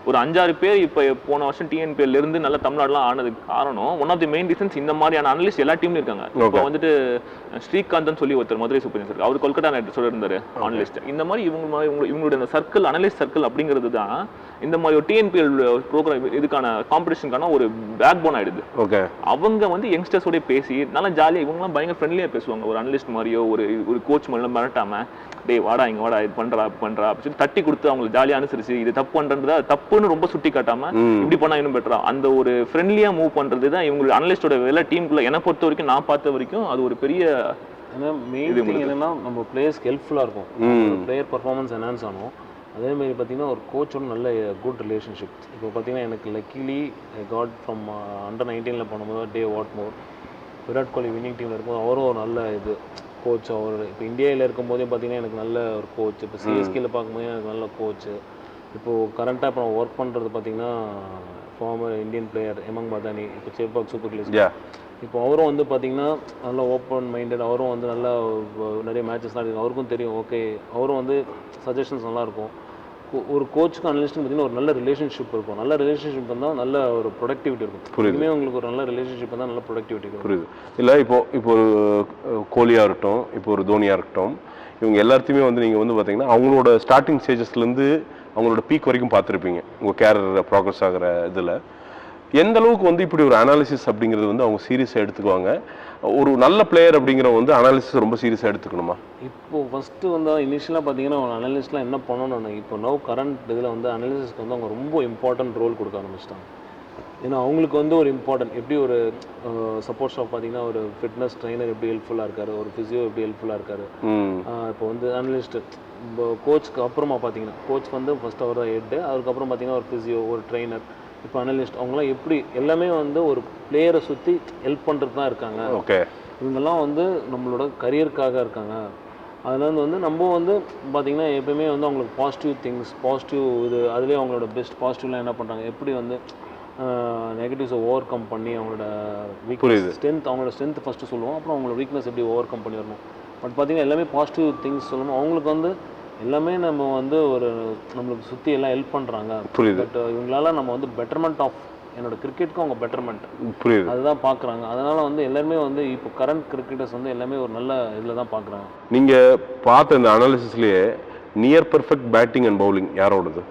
ஒரு 5-6 பேர் இப்போ போன வருஷம் டிஎன்பிஎல் இருந்து நல்ல தமிழ்நாடுலாம் ஆனதுக்கு காரணம் one of the main reasons இந்த மாதிரியான அனலிஸ்ட் எல்லா டீம்லையும் இருக்காங்க. இப்போ வந்துட்டு ஸ்ரீகாந்த் சொல்லி ஒருத்தர் மதுரை சூப்பர் கிங்ஸ் இருக்கு, அவர் கொல்கத்தா நைட் இருந்தாரு அனலிஸ்ட். இந்த மாதிரி இவங்களுடைய சர்க்கிள் அனலிஸ்ட் சர்க்கிள் அப்படிங்கிறது தான் இந்த மாதிரி ஒரு டிஎன்பிஎல் ப்ரோக்ராம் இதுக்கான காம்படிஷனுக்கான ஒரு பேக் போன் ஆயிடுது. அவங்க வந்து யங்ஸ்டர்ஸோட பேசி நல்லா ஜாலியாக இவங்கலாம் பயங்கர ஃப்ரெண்ட்லியாக பேசுவாங்க. ஒரு அனலிஸ்ட் மாதிரியோ ஒரு கோச் மாதிரிலாம் மிரட்டாம டே வாடா இங்க வாடா இது பண்றா அப்படின்னு சொல்லி தட்டி கொடுத்து அவங்களுக்கு ஜாலியாக அனுசரிச்சு இது தப்பு பண்றதா தப்புன்னு ரொம்ப சுட்டி காட்டாம இப்படி பண்ணா இன்னும் பெட்டரா அந்த ஒரு ஃப்ரெண்ட்லியா மூவ் பண்றது தான் இவங்களுக்கு அனலிஸ்டோட வேலை. டீமுக்குள்ள என்னை பொறுத்த வரைக்கும் நான் பார்த்த வரைக்கும் அது ஒரு பெரிய மெயின் திங் என்னன்னா நம்ம பிளேயர்ஸ்க்கு ஹெல்ப்ஃபுல்லாக இருக்கும், பிளேயர் பர்ஃபார்மன்ஸ் என்ஹான்ஸ் ஆகும். அதேமாதிரி பார்த்தீங்கன்னா ஒரு கோச்சோட நல்ல குட் ரிலேஷன்ஷிப். இப்போ பார்த்தீங்கன்னா எனக்கு லக்கிலி காட் ஃப்ரம் அண்டர் 19 பண்ணும்போது டே வாட்மோர் விராட் கோலி வின்னிங் டீமில் இருக்கும்போது அவரும் ஒரு நல்ல இது கோச். அவர் இப்போ இந்தியாவில் இருக்கும்போதே பார்த்தீங்கன்னா எனக்கு நல்ல ஒரு கோச், இப்போ சிஎஸ்கேல பார்க்கும்போது எனக்கு நல்ல கோச்சு. இப்போது கரண்ட்டாக இப்போ நான் ஒர்க் பண்ணுறது பார்த்தீங்கன்னா farmer Indian player among Badauni, இப்போ சேப்பாக் சூப்பர் கிங்ஸ். இப்போ அவரும் வந்து பார்த்தீங்கன்னா நல்லா ஓப்பன் மைண்டட், அவரும் வந்து நல்லா நிறைய மேட்சஸ்லாம் இருக்குது, அவருக்கும் தெரியும். ஓகே, அவரும் வந்து சஜஷன்ஸ் நல்லாயிருக்கும். ஒரு கோச்சுக்கு அனலிஸ்ட்னு பார்த்தீங்கன்னா ஒரு நல்ல ரிலேஷன்ஷிப் இருக்கும். நல்ல ரிலேஷன்ஷிப் இருந்தால் நல்ல ஒரு ப்ரொடக்டிவிட்டி இருக்கும். புரியுதுமே உங்களுக்கு ஒரு நல்ல ரிலேஷன்ஷிப் இருந்தால் நல்ல ப்ரொடக்டிவிட்டி இருக்கும். புரியுது. இல்லை இப்போ ஒரு கோலியாக இருக்கட்டும், இப்போ ஒரு தோனியாக இருக்கட்டும், இவங்க எல்லாத்தையுமே வந்து நீங்கள் வந்து பார்த்தீங்கன்னா அவங்களோட ஸ்டார்டிங் ஸ்டேஜஸ்லேருந்து அவங்களோட பீக் வரைக்கும் பார்த்துருப்பீங்க. உங்கள் கேரியர் ப்ராக்ரஸ் ஆகிற இதில் எந்த அளவுக்கு வந்து இப்படி ஒரு அனாலிசிஸ் அப்படிங்கிறது வந்து அவங்க சீரியஸாக எடுத்துக்குவாங்க? ஒரு நல்ல பிளேயர் அப்படிங்கிறவங்க வந்து அனாலிசிஸ் ரொம்ப சீரியஸாக எடுத்துக்கணுமா? இப்போது ஃபஸ்ட்டு வந்து இனிஷியலாக பார்த்தீங்கன்னா அவங்க அனாலிஸ்ட்லாம் என்ன பண்ணணும்னு இப்போ நோ கரண்ட் இதில் வந்து அனாலிசிஸ்க்கு வந்து அவங்க ரொம்ப இம்பார்ட்டன்ட் ரோல் கொடுக்க ஆரம்பிச்சிட்டாங்க. ஏன்னா அவங்களுக்கு வந்து ஒரு இம்பார்ட்டன்ட் எப்படி ஒரு சப்போர்ட் ஸ்டாஃப் பார்த்தீங்கன்னா ஒரு ஃபிட்னஸ் ட்ரைனர் எப்படி ஹெல்ப்ஃபுல்லாக இருக்காரு, ஒரு ஃபிசியோ எப்படி ஹெல்ப்ஃபுல்லாக இருக்காரு. இப்போ வந்து அனலிஸ்ட்டு இப்போ கோச்சுக்கு அப்புறமா பார்த்தீங்கன்னா கோச் வந்து ஃபஸ்ட் அவர் தான் ஹெட்டு, அதுக்கப்புறம் பார்த்தீங்கன்னா ஒரு ஃபிசியோ, ஒரு ட்ரைனர், இப்போ அனலிஸ்ட், அவங்களாம் எப்படி எல்லாமே வந்து ஒரு பிளேயரை சுற்றி ஹெல்ப் பண்ணுறது தான் இருக்காங்க. ஓகே, இவங்கெல்லாம் வந்து நம்மளோட கரியருக்காக இருக்காங்க. அதில் வந்து நம்ம வந்து பார்த்திங்கன்னா எப்பவுமே வந்து அவங்களுக்கு பாசிட்டிவ் திங்ஸ், பாசிட்டிவ் இது அதுலேயே அவங்களோட பெஸ்ட் பாசிட்டிவ்லாம் என்ன பண்ணுறாங்க, எப்படி வந்து நெகட்டிவ்ஸை ஓவர் கம் பண்ணி அவங்களோட வீக்னஸ் ஸ்ட்ரென்த், அவங்களோட ஸ்ட்ரென்த் ஃபஸ்ட்டு சொல்லுவோம், அப்புறம் அவங்களோட வீக்னஸ் எப்படி ஓவர் கம் பண்ணி வரணும். பட் பார்த்தீங்கன்னா எல்லாமே பாசிட்டிவ் திங்ஸ் சொல்லணும். அவங்களுக்கு வந்து எல்லாமே நம்ம வந்து ஒரு நம்மளுக்கு சுற்றி எல்லாம் ஹெல்ப் பண்ணுறாங்க. புரியுது. பட் இவங்களால நம்ம வந்து பெட்டர்மெண்ட் ஆஃப் என்னோட கிரிக்கெட்டுக்கும் அவங்க பெட்டர்மெண்ட் புரியுது. அதுதான் பார்க்குறாங்க. அதனால் வந்து எல்லாருமே வந்து இப்போ கரண்ட் கிரிக்கெட்டர்ஸ் வந்து எல்லாமே ஒரு நல்ல இதில் தான் பார்க்குறாங்க. நீங்கள் பார்த்த இந்த அனாலிசிஸ்லேயே near perfect batting and bowling யாரோடது?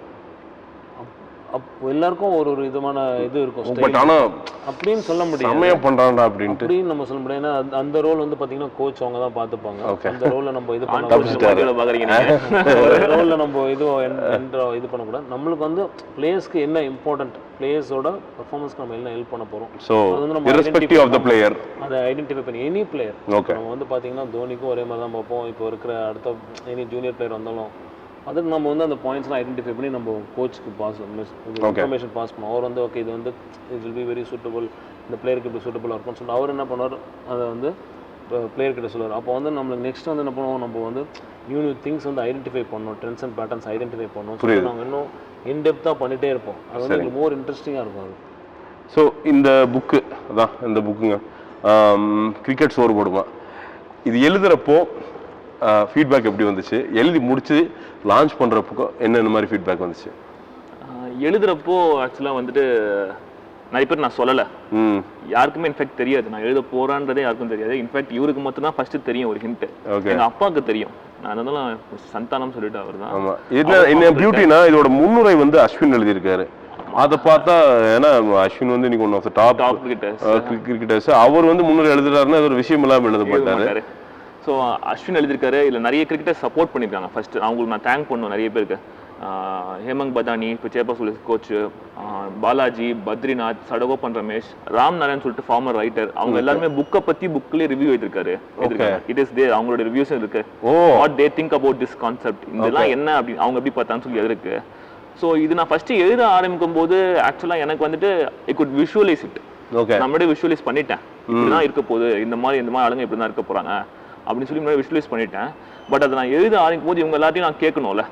எல்லாருக்கும் ஒரு ஒரு விதமான இது இருக்கும். பட் ஆனால் அப்படின்னு சொல்ல முடியாது செம்மையாக பண்ணுறான்டா அப்படின்ட்டு அப்படின்னு நம்ம சொல்ல முடியாது. ஏன்னா அந்த ரோல் வந்து பார்த்தீங்கன்னா கோச் அவங்க தான் பார்த்துப்பாங்க. அந்த ரோலில் நம்ம இது பண்ண ரோலில் நம்ம இது பண்ணக்கூடாது. நம்மளுக்கு வந்து பிளேயர்ஸ்க்கு என்ன இம்பார்ட்டன்ட், பிளேயர்ஸோட பர்ஃபார்மன்ஸ்க்கு நம்ம என்ன ஹெல்ப் பண்ண போகிறோம். So irrespective of the player அதை ஐடென்டிஃபை பண்ணி எனி பிளேயர். நம்ம வந்து பார்த்தீங்கன்னா தோனிக்கும் ஒரே மாதிரி தான் பார்ப்போம். இப்போ இருக்கிற அடுத்த எனி ஜூனியர் பிளேயர் வந்தாலும் அதுக்கு நம்ம வந்து அந்த பாயிண்ட்ஸ்லாம் ஐடென்டிஃபை பண்ணி நம்ம கோச்சுக்கு இன்ஃபர்மேஷன் பாஸ் பண்ணுவோம். அவர் வந்து ஓகே இது வந்து it will be very suitable, இந்த பிளேயருக்கு இப்படி சூட்டபுளாக இருக்கும்னு சொல்லிட்டு அவர் என்ன பண்ணுவார், அதை வந்து பிளேயர்கிட்ட சொல்லுவார். அப்போ வந்து நம்மளுக்கு நெக்ஸ்ட் வந்து என்ன பண்ணுவோம், நம்ம வந்து நியூ திங்ஸ் வந்து ஐடென்டிஃபை பண்ணணும், ட்ரெண்ட்ஸ் அண்ட் பேட்டர்ன்ஸ் ஐடென்டிஃபை பண்ணணும். ஸோ நாங்கள் இன்னும் இன்டெப்த்தாக பண்ணிகிட்டே இருப்போம். அது வந்து எங்களுக்கு மோர் இன்ட்ரெஸ்டிங்காக இருக்கும் அது. ஸோ இந்த புக்கு அதான் இந்த புக்குங்க கிரிக்கெட் சோறு போடுமா, இது எழுதுகிறப்போ ஃபீட்பேக் எப்படி வந்துச்சு? எழுதி முடிச்சு லான்ச் பண்ணுறப்போ என்னென்ன மாதிரி ஃபீட்பேக் வந்துச்சு? எழுதுறப்போ ஆக்சுவலாக வந்துட்டு நிறைய பேர் நான் சொல்லலை, யாருக்குமே இன்ஃபேக்ட் தெரியாது நான் எழுத போறான்றதே யாருக்கும் தெரியாது. இன்ஃபேக்ட் இவருக்கு மட்டும் தான் ஃபர்ஸ்ட் தெரியும் ஒரு ஹிண்ட். எங்கள் அப்பாவுக்கு தெரியும். நான் அதனால சந்தானம் சொல்லிட்டு அவர் தான். ஆமாம், என்ன பியூட்டினா இதோட முன்னுரை வந்து அஸ்வின் எழுதியிருக்காரு. அதை பார்த்தா ஏன்னா அஸ்வின் வந்து இன்னைக்கு one of the top cricketers, அவர் வந்து முன்னுரை எழுதுறாருன்னா அது ஒரு விஷயம் இல்லாமல் எழுத மாட்டாரு. ஸோ அஸ்வின் எழுதியிருக்காரு. இல்லை நிறைய கிரிக்கெட்டர் சப்போர்ட் பண்ணியிருக்காங்க. ஃபர்ஸ்ட் அவங்களுக்கு நான் தேங்க் பண்ணுவேன் நிறைய பேருக்கு. ஹேமங் பதானி, இப்போ சேப்பா சுரேஷ் கோச்சு, பாலாஜி, பத்ரிநாத், சடகோபன் ரமேஷ், ராம் நாராயண் சொல்லிட்டு ஃபார்மர் ரைட்டர், அவங்க எல்லாருமே புக்கை பற்றி புக்லேயே ரிவ்யூ எழுதிருக்காரு. இட் இஸ் தேர், அவங்களோட ரிவ்யூஸ் இருக்கு. What they think about this concept, இதெல்லாம் என்ன அப்படி அவங்க எப்படி பார்த்தான்னு சொல்லி இருக்கு. ஸோ இது நான் ஃபர்ஸ்ட் எழுத ஆரம்பிக்கும் போது ஆக்சுவலாக எனக்கு வந்துட்டு ஐ குட் விஷுவலைஸ் இட். நம்மளே விஷுவலைஸ் பண்ணிட்டேன், இப்படிதான் இருக்க போகுது, இந்த மாதிரி ஆளுங்க இப்படி தான் இருக்க போறாங்க அப்படின்னு சொல்லி முன்னாடி விஷுவலைஸ் பண்ணிட்டேன். பட் அதை நான் எழுத ஆரம்பிக்கும் போது இவங்க எல்லாத்தையும் நான் கேட்கணும்ல.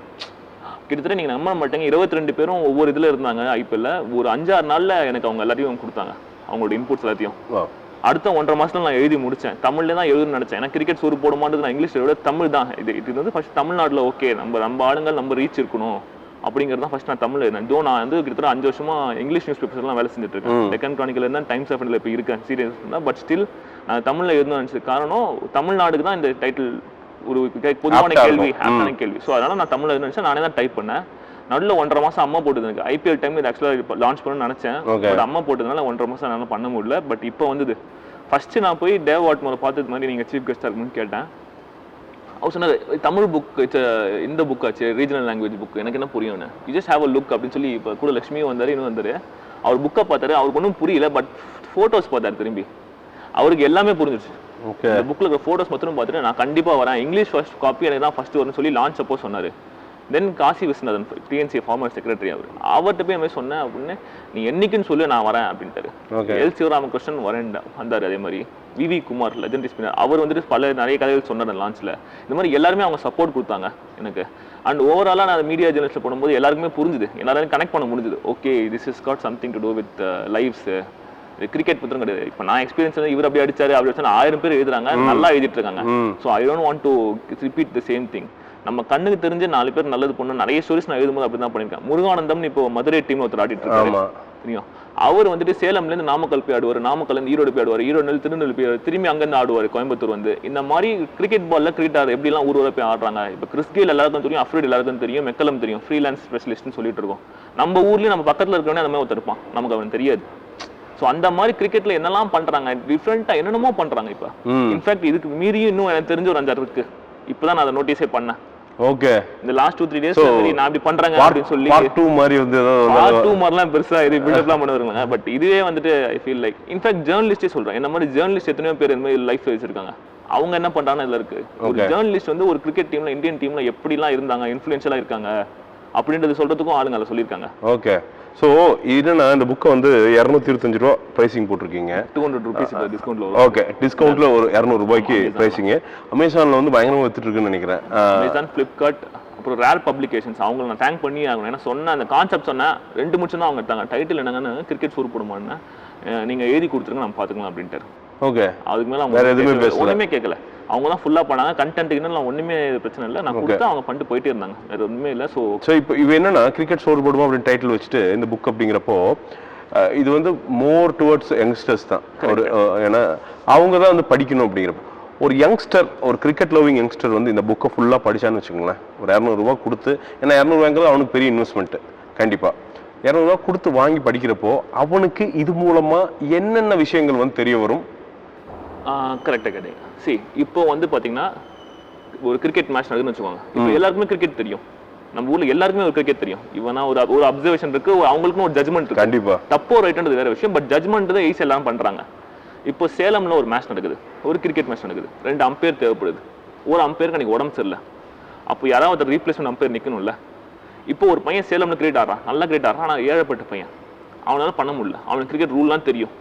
கிட்டத்தட்ட நீங்கள் நம்ப மாட்டேங்க, 22 பேரும் ஒவ்வொரு இதில் இருந்தாங்க. ஐபிஎல்ல ஒரு 5-6 நாளில் எனக்கு அவங்க எல்லாத்தையும் கொடுத்தாங்க, அவங்களோட இன்புட்ஸ் எல்லாத்தையும். அடுத்த 1.5 மாசத்துல நான் எழுதி முடிச்சேன். தமிழ்ல தான் எழுதுன்னு நினைச்சேன். ஏன்னா கிரிக்கெட் சோறு போடுமான்றது நான் இங்கிலீஷ் விட தமிழ் தான். இது வந்து ஃபர்ஸ்ட் தமிழ்நாட்டில் ஓகே நம்ம ஆளுங்கள் நம்ம ரீச் இருக்கணும் அப்படிங்கிறது தான் ஃபர்ஸ்ட் நான் தமிழ் எழுதினேன். நான் வந்து கிட்டத்தட்ட 5 வருஷமா இங்கிலீஷ் நியூஸ் பேப்பர்ஸ்லாம் வேலை செஞ்சுட்டு இருக்கேன். டெக்கன் கிரானிக்கல் இருந்தால் டைம்ஸ் ஆஃப் இந்தியாவில் இப்போ இருக்கேன் சீரியஸ் தான். பட் ஸ்டில் நான் தமிழில் எழுதணும்னு நினச்சது காரணம் தமிழ்நாடுக்கு தான் இந்த டைட்டில் ஒரு பொதுவான கேள்வி, ஹேப்பான கேள்வி. ஸோ அதனால நான் தமிழில் எழுதணும்னு நினச்சேன். நானே தான் டைப் பண்ணேன். நடுவில் 1.5 மாசம் அம்மா போட்டது. எனக்கு ஐபிஎல் டைம் இது ஆக்சுவலாக லான்ச் பண்ணணும்னு நினச்சேன். பட் அம்மா போட்டதுனால 1.5 மாசம் என்னால் பண்ண முடியல. பட் இப்போ வந்தது. ஃபர்ஸ்ட் நான் போய் டேவ் வாட்மோரை பார்த்தது மாதிரி நீங்கள் சீஃப் கெஸ்டாக இருக்குன்னு கேட்டேன். அவர் சொன்னார் தமிழ் புக் இந்த புக் ஆச்சு, ரீஜனல் லாங்குவேஜ் புக், எனக்கு என்ன புரியும்னு. You just have a look அப்படின்னு சொல்லி இப்போ கூட லட்சுமியும் வந்தார், இன்னும் வந்தார். அவர் புக்கை பார்த்தாரு, அவருக்கு ஒன்றும் புரியல. பட் ஃபோட்டோஸ் பார்த்தாரு திரும்பி, அவருக்கு எல்லாமே புரிஞ்சிருச்சு. இந்த புக்கில் இருக்கிற ஃபோட்டோஸ் மட்டும் பார்த்துட்டு நான் கண்டிப்பாக வரேன், இங்கிலீஷ் ஃபர்ஸ்ட் காப்பி எனக்கு தான் ஃபர்ஸ்ட் வரும்னு சொல்லி லான்ச் அப்போ சொன்னார். Then Kasi Viswanathan, TNC former secretary, அவர்கிட்ட போய் மாதிரி சொன்னேன் அப்படின்னு, நீ என்னைக்குன்னு சொல்லி நான் வரேன் அப்படின்ட்டாரு. எல் சிவராமகிருஷ்ணன் வரேன் வந்தார். அதே மாதிரி விவி குமார் லெஜெண்டரி ஸ்பின்னர், அவர் வந்துட்டு நிறைய கதைகள் சொன்னார் லான்ச்சில். இந்த மாதிரி எல்லாருமே அவங்க சப்போர்ட் கொடுத்தாங்க எனக்கு. அண்ட் ஓவராலாக நான் மீடியா ஜேர்னலிஸ்ட்டில் போடும்போது எல்லாருக்குமே புரிஞ்சுது, எல்லாரும் கனெக்ட் பண்ண முடிஞ்சுது. Okay this is got something to do with lifes. Cricket பத்திரம் கிடையாது. இப்போ நான் எக்ஸ்பீரியன்ஸ் வந்து இவர் அப்படி அடிச்சாரு அப்படி அடிச்சா 1000 பேர் எழுதுறாங்க, நல்லா எழுதிட்டு இருக்காங்க. So I don't want to repeat the same thing. நம்ம கண்ணுக்கு தெரிஞ்சு 4 பேர் நல்லது பண்ணணும். நிறைய ஸ்டோரிஸ் நான் எழுதும்போது அப்படி தான் பண்ணியிருக்கேன். முருகானந்தம்னு இப்போ மதுரை டீம் ஒருத்தர் ஆடிட்டு இருக்காரு தெரியும். அவர் வந்துட்டு சேலம்லேருந்து நாமக்கல் போய் ஆடுவார், நாமக்கல்லேருந்து ஈரோடு போய் ஆடுவார், ஈரோடு திருநெல்வேலி போய் திரும்பி அங்கேருந்து ஆடுவார் கோயம்புத்தூர் வந்து. இந்த மாதிரி கிரிக்கெட் பால்ல கிரிக்கெட் எப்படிலாம் ஊர் போய் ஆடுறாங்க. இப்போ கிறிஸ் கெயில் எல்லாருக்கும் தெரியும், அஃப்ரீட் எல்லாருக்கும் தெரியும், மெக்கலம் தெரியும், ஃப்ரீலான்ஸ் ஸ்பெஷலிஸ்ட்னு சொல்லிட்டு இருக்கோம். நம்ம ஊர்லேயும் நம்ம பக்கத்தில் இருக்கிறவனே அந்த மாதிரி ஒருத்தர் இருப்பான், நமக்கு அவன் தெரியாது. ஸோ அந்த மாதிரி கிரிக்கெட்ல என்னெல்லாம் பண்றாங்க, டிஃப்ரெண்டா என்னென்னமோ பண்றாங்க. இப்போ இன்ஃபேக்ட் இதுக்கு மீறியும் இன்னும் எனக்கு தெரிஞ்ச ஒரு 5 இருக்கு. இப்பதான் நான் அதை நோட்டீஸே பண்ணேன். ஓகே, இந்த லாஸ்ட் 2-3 டேஸ் நான் அப்படி பண்றாங்க அப்படின்னு சொல்லி பார்ட் 2 மாதிரி வந்து பார்ட் 2 மாதிரிலாம் பெருசா இது பில்டப்லாம் பண்ண வருவாங்க. பட் இதுவே வந்துட்டு ஐ ஃபீல் லைக் இன்ஃபேக்ட் ஜேர்னலிஸ்டே சொல்றேன், இந்த மாதிரி ஜேர்னலிஸ்ட் எத்தனையோ பேர் இந்த மாதிரி லைஃப் வச்சிருக்காங்க. அவங்க என்ன பண்றாங்கன்னா இதுல இருக்கு, ஒரு ஜேர்னலிஸ்ட் வந்து ஒரு கிரிக்கெட் டீம்ல இந்தியன் டீம்ல எப்படிலாம் இருந்தாங்க, இன்ஃப்ளூயன்ஷியலா இருக்காங்க அப்படின்றது சொல்றதுக்கும் ஆளுங்க அதை சொல்லியிருக்காங்க. ஓகே, ஸோ இதுனா இந்த புக்கை வந்து 225 ரூபா ப்ரைசிங் போட்டிருக்கீங்க, 200 rupees டிஸ்கவுண்ட்ல. ஓகே, டிஸ்கவுண்ட்ல ஒரு 200 ரூபாய்க்கு ப்ரைசிங். அமேசான்ல வந்து பயங்கரமா வித்துட்டு இருக்குன்னு நினைக்கிறேன். அமேசான், ஃபிளிப்கார்ட், அப்புறம் ரேர் பப்ளிகேஷன்ஸ், அவங்களை நான் தேங்க் பண்ணி ஆகணும். ஏன்னா சொன்ன அந்த கான்செப்ட் சொன்னேன் 2 நிமிஷம் தான் அவங்க எடுத்தாங்க. டைட்டில் என்னங்கன்னு கிரிக்கெட் சோறு போடுமான்னு, நீங்க எழுதி கொடுத்துருங்க நம்ம பாத்துக்கலாம் அப்படின்ட்டு. ஓகே, அதுக்கு மேல அவங்க ஒண்ணுமே கேட்கல. அவங்க தான் ஃபுல்லாக பண்ணாங்க. கண்டென்ட்டுக்குன்னு நான் ஒன்றுமே பிரச்சனை இல்லை, நான் கொடுத்தா அவங்க பண்ணிட்டு போயிட்டே இருந்தாங்க, வேறு ஒன்றுமே இல்லை. ஸோ இப்போ இது என்னன்னா கிரிக்கெட் சோறு போடுமா அப்படின்னு டைட்டில் வச்சுட்டு இந்த புக் அப்படிங்கிறப்போ இது வந்து மோர் டுவர்ட்ஸ் யங்ஸ்டர்ஸ் தான். ஒரு ஏன்னா அவங்க தான் வந்து படிக்கணும் அப்படிங்கிறப்போ ஒரு யங்ஸ்டர், ஒரு கிரிக்கெட் லவ்விங் யங்ஸ்டர் வந்து இந்த புக்கை ஃபுல்லாக படித்தான்னு வச்சுக்கோங்களேன், ஒரு 200 ரூபா கொடுத்து, ஏன்னா 200 ரூபாங்கிறது அவனுக்கு பெரிய இன்வெஸ்ட்மெண்ட்டு கண்டிப்பாக. 200 ரூபா கொடுத்து வாங்கி படிக்கிறப்போ அவனுக்கு இது மூலமாக என்னென்ன விஷயங்கள் வந்து தெரிய வரும்? கரெக்டாக கேட்டீங்க. சரி, இப்போ வந்து பார்த்தீங்கன்னா ஒரு கிரிக்கெட் மேட்ச் நடக்குதுன்னு வச்சுக்கோங்க. இப்போ எல்லாருக்குமே கிரிக்கெட் தெரியும், நம்ம ஊரில் எல்லாருக்குமே ஒரு கிரிக்கெட் தெரியும். இவனா ஒரு அப்சர்வேஷன் இருக்கு, அவங்களுக்கும் ஒரு ஜட்மெண்ட் இருக்கு. கண்டிப்பாக தப்போ ரைட்டுன்றது வேற விஷயம், பட் ஜட்மெண்ட் தான் ஈஸி எல்லாம் பண்ணுறாங்க. இப்போ சேலம்ல ஒரு மேட்ச் நடக்குது, ஒரு கிரிக்கெட் மேட்ச் நடக்குது, 2 அம்பையர் தேவைப்படுது. ஒரு அம்பையருக்கு அன்றைக்கி உடம்பு சரியில்லை, அப்போ யாராவது ரீப்ளேஸ்மெண்ட் அம்பையர் நிற்கணும்ல. இப்போ ஒரு பையன் சேலம்ல கிரிக்கெட் ஆடுறான், நல்லா கிரிக்கெட் ஆடுறான், ஆனால் ஏழப்பட்ட பையன், அவனால பண்ண முடியல. அவனுக்கு கிரிக்கெட் ரூல்லாம் தெரியும்,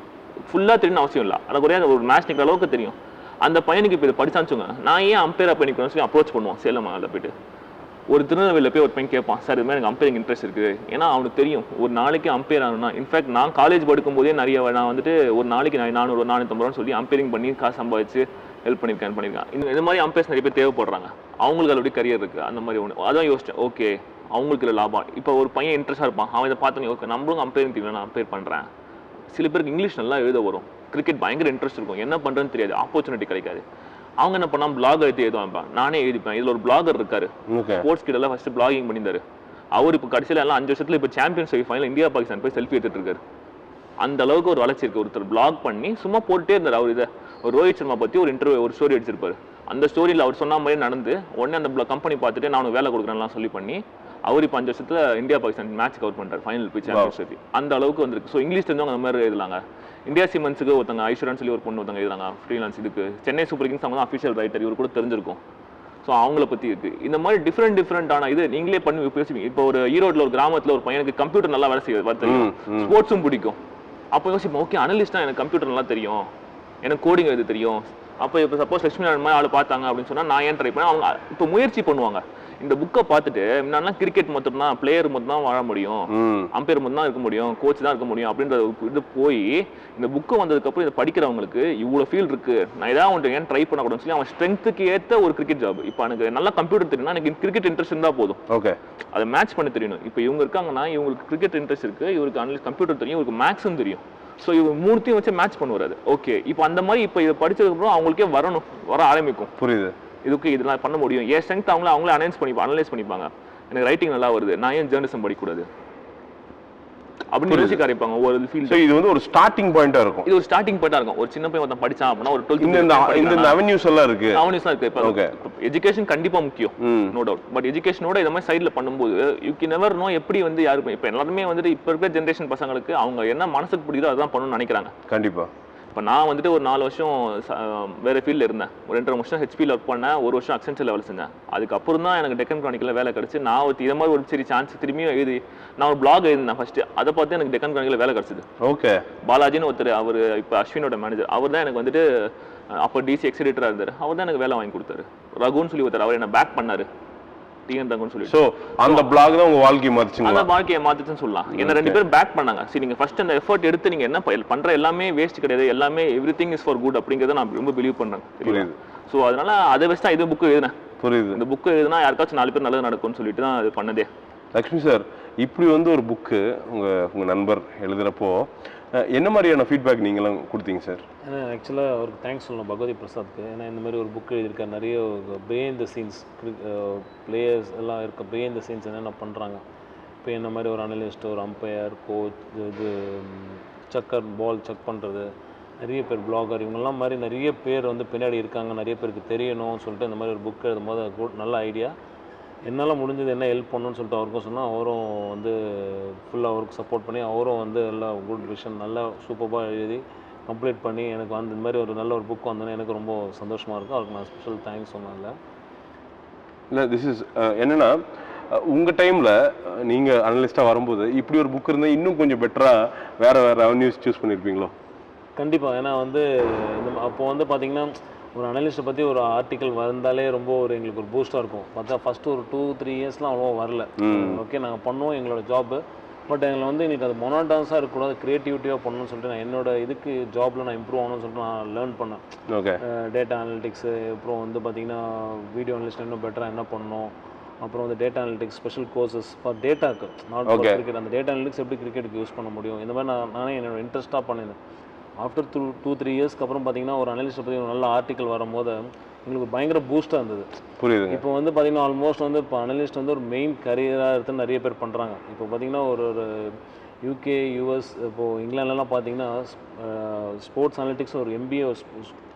ஃபுல்லாக தெரியும்னு அவசியம் இல்லை, அதை குறையாத ஒரு மேட்ச் நிற்கிற அளவுக்கு தெரியும். அந்த பையனுக்கு இப்போ இதை படிச்சாச்சுங்க, நான் ஏன் அம்பையர் அப்போ நிற்கணும்னு சொல்லி அப்ரோச் பண்ணுவான். சேலம் அதில் போயிட்டு ஒரு திருநெல்வேலியில் போய் ஒரு பையன் கேட்பான், சார் இது மாதிரி எனக்கு அம்பையரிங் இன்ட்ரெஸ்ட் இருக்குது. ஏன்னா அவனுக்கு தெரியும் ஒரு நாளைக்கு அம்பையர் ஆகணும்னா, இன்ஃபேக்ட் நான் காலேஜ் படிக்கும் போதே நிறைய நான் வந்துட்டு ஒரு நாளைக்கு 400 450 ரூபான்னு சொல்லி அம்பையரிங் பண்ணி காசு சம்பாதிச்சு ஹெல்ப் பண்ணியிருக்கேன். இந்த மாதிரி அம்பையர்ஸ் நிறைய பேர் தேவைப்படுறாங்க, அவங்களுக்கு அதோடய கரியர் இருக்குது. அந்த மாதிரி ஒன்று அதான் யோசிச்சேன், ஓகே அவங்களுக்கு இல்லை லாபம். இப்போ ஒரு பையன் இன்ட்ரெஸ்ட்டாக இருப்பான், அவன் இதை பார்த்தோன்னே ஓகே நம்மளும் அம்பையரிங் தெரியும், நான் அம்பையர் பண்ணுறேன். சில பேருக்கு இங்கிலீஷ் நல்லா எழுத வரும், கிரிக்கெட் பயங்கர இன்ட்ரெஸ்ட் இருக்கும், என்ன பண்ணுறதுன்னு தெரியாது, ஆப்பர்ச்சுனிட்டி கிடைக்காது. அவங்க என்ன பண்ணா பிளாக் எழுதி எழுதுவான், நானே எழுதிப்பேன். இதில் ஒரு பிளாகர் இருக்காரு, ஸ்போர்ட்ஸ் கிட்டலாம் ஃபர்ஸ்ட் பிளாகிங் பண்ணியிருந்தாரு. அவர் இப்போ கடைசியில் எல்லாம் 5 வருஷத்துல இப்போ சாம்பியன்ஸ் ஃபைனல் இந்தியா பாகிஸ்தான் போய் செல்ஃபி எடுத்துட்டு இருக்காரு. அந்த அளவுக்கு ஒரு வளர்ச்சி இருக்கு. ஒருத்தர் பிளாக் பண்ணி சும்மா போட்டுட்டே இருந்தார். அவர் இதை ஒரு ரோஹித் சர்மா பற்றி ஒரு இன்டர்வியூ ஒரு ஸ்டோரி அடிச்சிருப்பாரு. அந்த ஸ்டோரியில் அவர் சொன்ன மாதிரி நடந்து உடனே அந்த கம்பெனி பார்த்துட்டு நான் வேலை கொடுக்குறேன்லாம் சொல்லி பண்ணி அவர் இப்போ 5 வருஷத்துல இந்தியா பாகிஸ்தான் மேட்ச் கவர் பண்ணுறாரு, ஃபைனல் போய் சாம்பியன்ஷிப். அந்த அளவுக்கு வந்துருக்கு. ஸோ இங்கிலீஷ் தெரிஞ்சவங்க அந்த மாதிரி எழுதலாங்க. இந்தியா சிமெண்ட்ஸுக்கு ஒருத்தங்க ஐஸ்வர்யான்னு சொல்லி ஒரு பொண்ணு ஒருத்தங்க எழுதுறாங்க ஃப்ரீலான்ஸ். இதுக்கு சென்னை சூப்பர் கிங்ஸ் அவங்க தான் அஃபிஷியல் ரைட்டர், இவர் கூட தெரிஞ்சிருக்கும். ஸோ அவங்கள பற்றி இருக்குது. இந்த மாதிரி டிஃப்ரெண்டான இது நீங்களே பண்ணி பேசுவீங்க. இப்போ ஒரு ஈரோட்டில் ஒரு கிராமத்தில் ஒரு பையனுக்கு கம்ப்யூட்டர் நல்லா வேலை செய்ய தெரியும், ஸ்போர்ட்ஸும் பிடிக்கும். அப்போ யோசிப்போம், ஓகே அனலிஸ்ட்டாக எனக்கு கம்ப்யூட்டர் நல்லா தெரியும், எனக்கு கோடிங் எழுத தெரியும். அப்போ இப்போ சப்போஸ் லட்சுமி நாராயணன் மாதிரி ஆள் பார்த்தாங்க அப்படின்னு சொன்னால் நான் ஏன் ட்ரை பண்ணேன். அவங்க இப்போ முயற்சி பண்ணுவாங்க. இந்த புக்கை பார்த்துட்டு முன்னாடிலாம் கிரிக்கெட் மட்டும் தான், பிளேயர் மட்டும் தான் வாழ முடியும், அம்பையர் மட்டும் தான் இருக்க முடியும், கோச் தான் இருக்க முடியும் அப்படின்ற இது போய் இந்த புக்கு வந்ததுக்கப்புறம் இதை படிக்கிறவங்களுக்கு இவ்வளோ ஃபீல் இருக்கு, நான் ஏதாவது ஒன்று ஏன் ட்ரை பண்ணக்கூடாதுன்னு சொல்லி அவன் ஸ்ட்ரென்த்துக்கு ஏற்ற ஒரு கிரிக்கெட் ஜாப். இப்போ எனக்கு நல்லா கம்ப்யூட்டர் தெரியும்னா எனக்கு கிரிக்கெட் இன்ட்ரெஸ்ட் இருந்தால் போதும், ஓகே அதை மேட்ச் பண்ண தெரியணும். இப்போ இவங்க இருக்காங்கன்னா இவங்களுக்கு கிரிக்கெட் இன்ட்ரெஸ்ட் இருக்கு, இவருக்கு அனலிஸ்ட் கம்ப்யூட்டர் தெரியும், இவருக்கு மேக்ஸும் தெரியும். ஸோ இவங்க மூணுத்தையும் வச்சு மேட்ச் பண்ணுவாரு. ஓகே இப்போ அந்த மாதிரி இப்போ இதை படிச்சதுக்கப்புறம் அவங்களுக்கே வர ஆரம்பிக்கும். புரியுது, இதுக்கு இதெல்லாம் பண்ண முடியும். ஏன் ஸ்ட்ரென்த் அவங்களே அனலைஸ் பண்ணிப்பாங்க. எனக்கு ரைட்டிங் நல்லா வருது, நான் ஏன் ஜேர்னலிசம் படிக்கக்கூடாது அப்படின்னு யோசிக்க ஆரம்பிப்பாங்க. ஒரு ஃபீல்ட் இது வந்து ஒரு ஸ்டார்டிங் பாயிண்டா இருக்கும். இது ஒரு ஸ்டார்டிங் பாயிண்டா இருக்கும். ஒரு சின்ன பையன் ஒருத்தன் படிச்சான் அப்படின்னா ஒரு 12th இந்த அவென்யூஸ் எல்லாம் இருக்கு. இப்போ எஜுகேஷன் கண்டிப்பா முக்கியம், நோ டவுட். பட் எஜுகேஷனோட இந்த மாதிரி சைடில் பண்ணும்போது யூ கேன் நெவர் நோ எப்படி வந்து யாரு இப்போ எல்லாருமே வந்துட்டு இப்போ இருக்கிற ஜென்ரேஷன் பசங்களுக்கு அவங்க என்ன மனசுக்கு பிடிக்குதோ அதான் பண்ணணும்னு நினைக்கிறாங்க. கண்டிப்பா. இப்போ நான் வந்துட்டு ஒரு 4 வருஷம் வேறு ஃபீல்டில் இருந்தேன். ஒரு 2.5 வருஷம் ஹெச்பியில் ஒர்க் பண்ணேன், 1 வருஷம் அக்சென்ச்சரில் வேலை செஞ்சேன். அதுக்கப்புறம் தான் எனக்கு டெக்கன் கிரானிக்கலில் வேலை கிடச்சி நான் இதை மாதிரி ஒரு சரி சான்ஸ் திரும்பியும் எழுதி நான் ஒரு பிளாக் எழுதினேன் ஃபஸ்ட்டு. அதை பார்த்து எனக்கு டெக்கன் கிரானிக்கலில் வேலை கிடச்சிது. ஓகே. பாலாஜின்னு ஒருத்தர், அவர் இப்போ அஸ்வினோட மேனேஜர், அவர் தான் எனக்கு வந்துட்டு அப்போ டிசி எக்ஸிடேட்டராக இருந்தார். அவர் தான் எனக்கு வேலை வாங்கி கொடுத்தாரு. ரகுன்னு சொல்லி ஒருத்தர், அவர் என்ன பேக் பண்ணார், சோ அந்த பிளாக் தான் உங்க வாழ்க்கையை மாத்துச்சுங்க. அந்த வாழ்க்கையை மாத்துச்சுன்னு சொல்லலாம். என்ன 2 பேரும் பேக் பண்ணாங்க. சரி நீங்க ஃபர்ஸ்ட் அந்த எஃபர்ட் எடுத்து நீங்க என்ன பண்ற எல்லாமே வேஸ்ட் கிடையாது, எல்லாமே எவ்ரிதிங் இஸ் ஃபார் குட் அப்படிங்கறத நான் ரொம்ப பிலீவ் பண்றேன். புரியுது. சோ அதனால அதை வச்சு தான் இது புக் எழுதினேன். புரியுது. இந்த புக் எழுதினா யாருக்காச்சும் 4 பேர் நல்லது நடக்கும்னு சொல்லிட்டு தான் இது பண்ணதே. லக்ஷ்மி சார், இப்படி வந்து ஒரு புக்கு உங்க நண்பர் எழுதுறப்போ என்ன மாதிரியான ஃபீட்பேக் நீங்களும் கொடுத்தீங்க சார்? ஆக்சுவலாக அவருக்கு தேங்க்ஸ் சொல்லணும், பகவதி பிரசாத்க்கு. ஏன்னா இந்த மாதிரி ஒரு புக் எழுதியிருக்காரு. நிறைய பிஹைண்ட் த சீன்ஸ் பிளேயர்ஸ் எல்லாம் இருக்க பிஹைண்ட் த சீன்ஸ் என்னென்ன பண்ணுறாங்க. இப்போ என்ன மாதிரி ஒரு அனலிஸ்ட், ஒரு அம்பையர், கோச், இது சக்கர் பால் செக் பண்ணுறது, நிறைய பேர் பிளாகர், இவங்கெல்லாம் மாதிரி நிறைய பேர் வந்து பின்னாடி இருக்காங்க, நிறைய பேருக்கு தெரியணும்னு சொல்லிட்டு இந்த மாதிரி ஒரு புக் எழுதும் போது நல்ல ஐடியா. என்னால் முடிஞ்சது என்ன ஹெல்ப் பண்ணணும்னு சொல்லிட்டு அவருக்கும் சொன்னால் அவரும் வந்து ஃபுல்லாக அவருக்கு சப்போர்ட் பண்ணி அவரும் வந்து எல்லாம் குட் விஷன் நல்லா சூப்பராக எழுதி கம்ப்ளீட் பண்ணி எனக்கு வந்து இந்த மாதிரி ஒரு நல்ல ஒரு புக் வந்தோன்னே எனக்கு ரொம்ப சந்தோஷமாக இருக்கும். அவருக்கு நான் ஸ்பெஷல் தேங்க்ஸ் சொன்னதில்ல. இல்லை திஸ் இஸ் என்னென்னா உங்கள் டைமில் நீங்கள் அனலிஸ்ட்டாக வரும்போது இப்படி ஒரு புக் இருந்தால் இன்னும் கொஞ்சம் பெட்டராக வேறு அவென்யூஸ் சூஸ் பண்ணியிருப்பீங்களோ? கண்டிப்பாக. ஏன்னா வந்து அப்போ வந்து பார்த்திங்கன்னா ஒரு அனலிஸ்ட்டை பற்றி ஒரு ஆர்டிக்கல் வந்தாலே ரொம்ப ஒரு எங்களுக்கு ஒரு பூஸ்டாக இருக்கும். பார்த்தா ஃபஸ்ட்டு ஒரு 2-3 இயர்ஸ்லாம் அவ்வளோவா வரல. ஓகே நாங்கள் பண்ணுவோம் எங்களோட ஜாப்பு, பட் எங்களுக்கு அது மொனாட்டான்ஸாக இருக்கக்கூடாது, க்ரியேட்டிவிட்டியாக பண்ணணும்னு சொல்லிட்டு நான் என்னோட இதுக்கு ஜாபில் நான் இம்ப்ரூவ் ஆகணும்னு சொல்லிட்டு நான் லேர்ன் பண்ணேன். ஓகே. டேட்டா அனலிட்டிக்ஸு, அப்புறம் பார்த்திங்கன்னா வீடியோ அனலிஸ்ட் இன்னும் பெட்டராக என்ன பண்ணணும், அப்புறம் data analytics special courses for டேட்டாக்கு, நாட் ஃபார் கிரிக்கெட். அந்த டேட்டா அனலிட்டிக்ஸ் எப்படி கிரிக்கெட்டுக்கு யூஸ் பண்ண முடியும், இந்த மாதிரி நானே என்னோட இன்ட்ரெஸ்ட்டாக பண்ணியிருந்தேன். ஆஃப்டர் 2-3 இயர்ஸ்க்கு அப்புறம் பார்த்திங்கன்னா ஒரு அனலிஸ்ட்டை பற்றி ஒரு நல்ல ஆர்டிக்கல் வரும்போது எங்களுக்கு பயங்கர பூஸ்ட்டாக இருந்தது. புரியுது. இப்போ பார்த்திங்கன்னா ஆல்மோஸ்ட் இப்போ அனலிஸ்ட் ஒரு மெயின் கரியராக எடுத்து நிறைய பேர் பண்ணுறாங்க. இப்போ பார்த்திங்கன்னா ஒரு யூகே, யூஎஸ், இப்போது இங்கிலாந்துலாம் பார்த்தீங்கன்னா ஸ்போர்ட்ஸ் அனலிட்டிக்ஸ் ஒரு MBA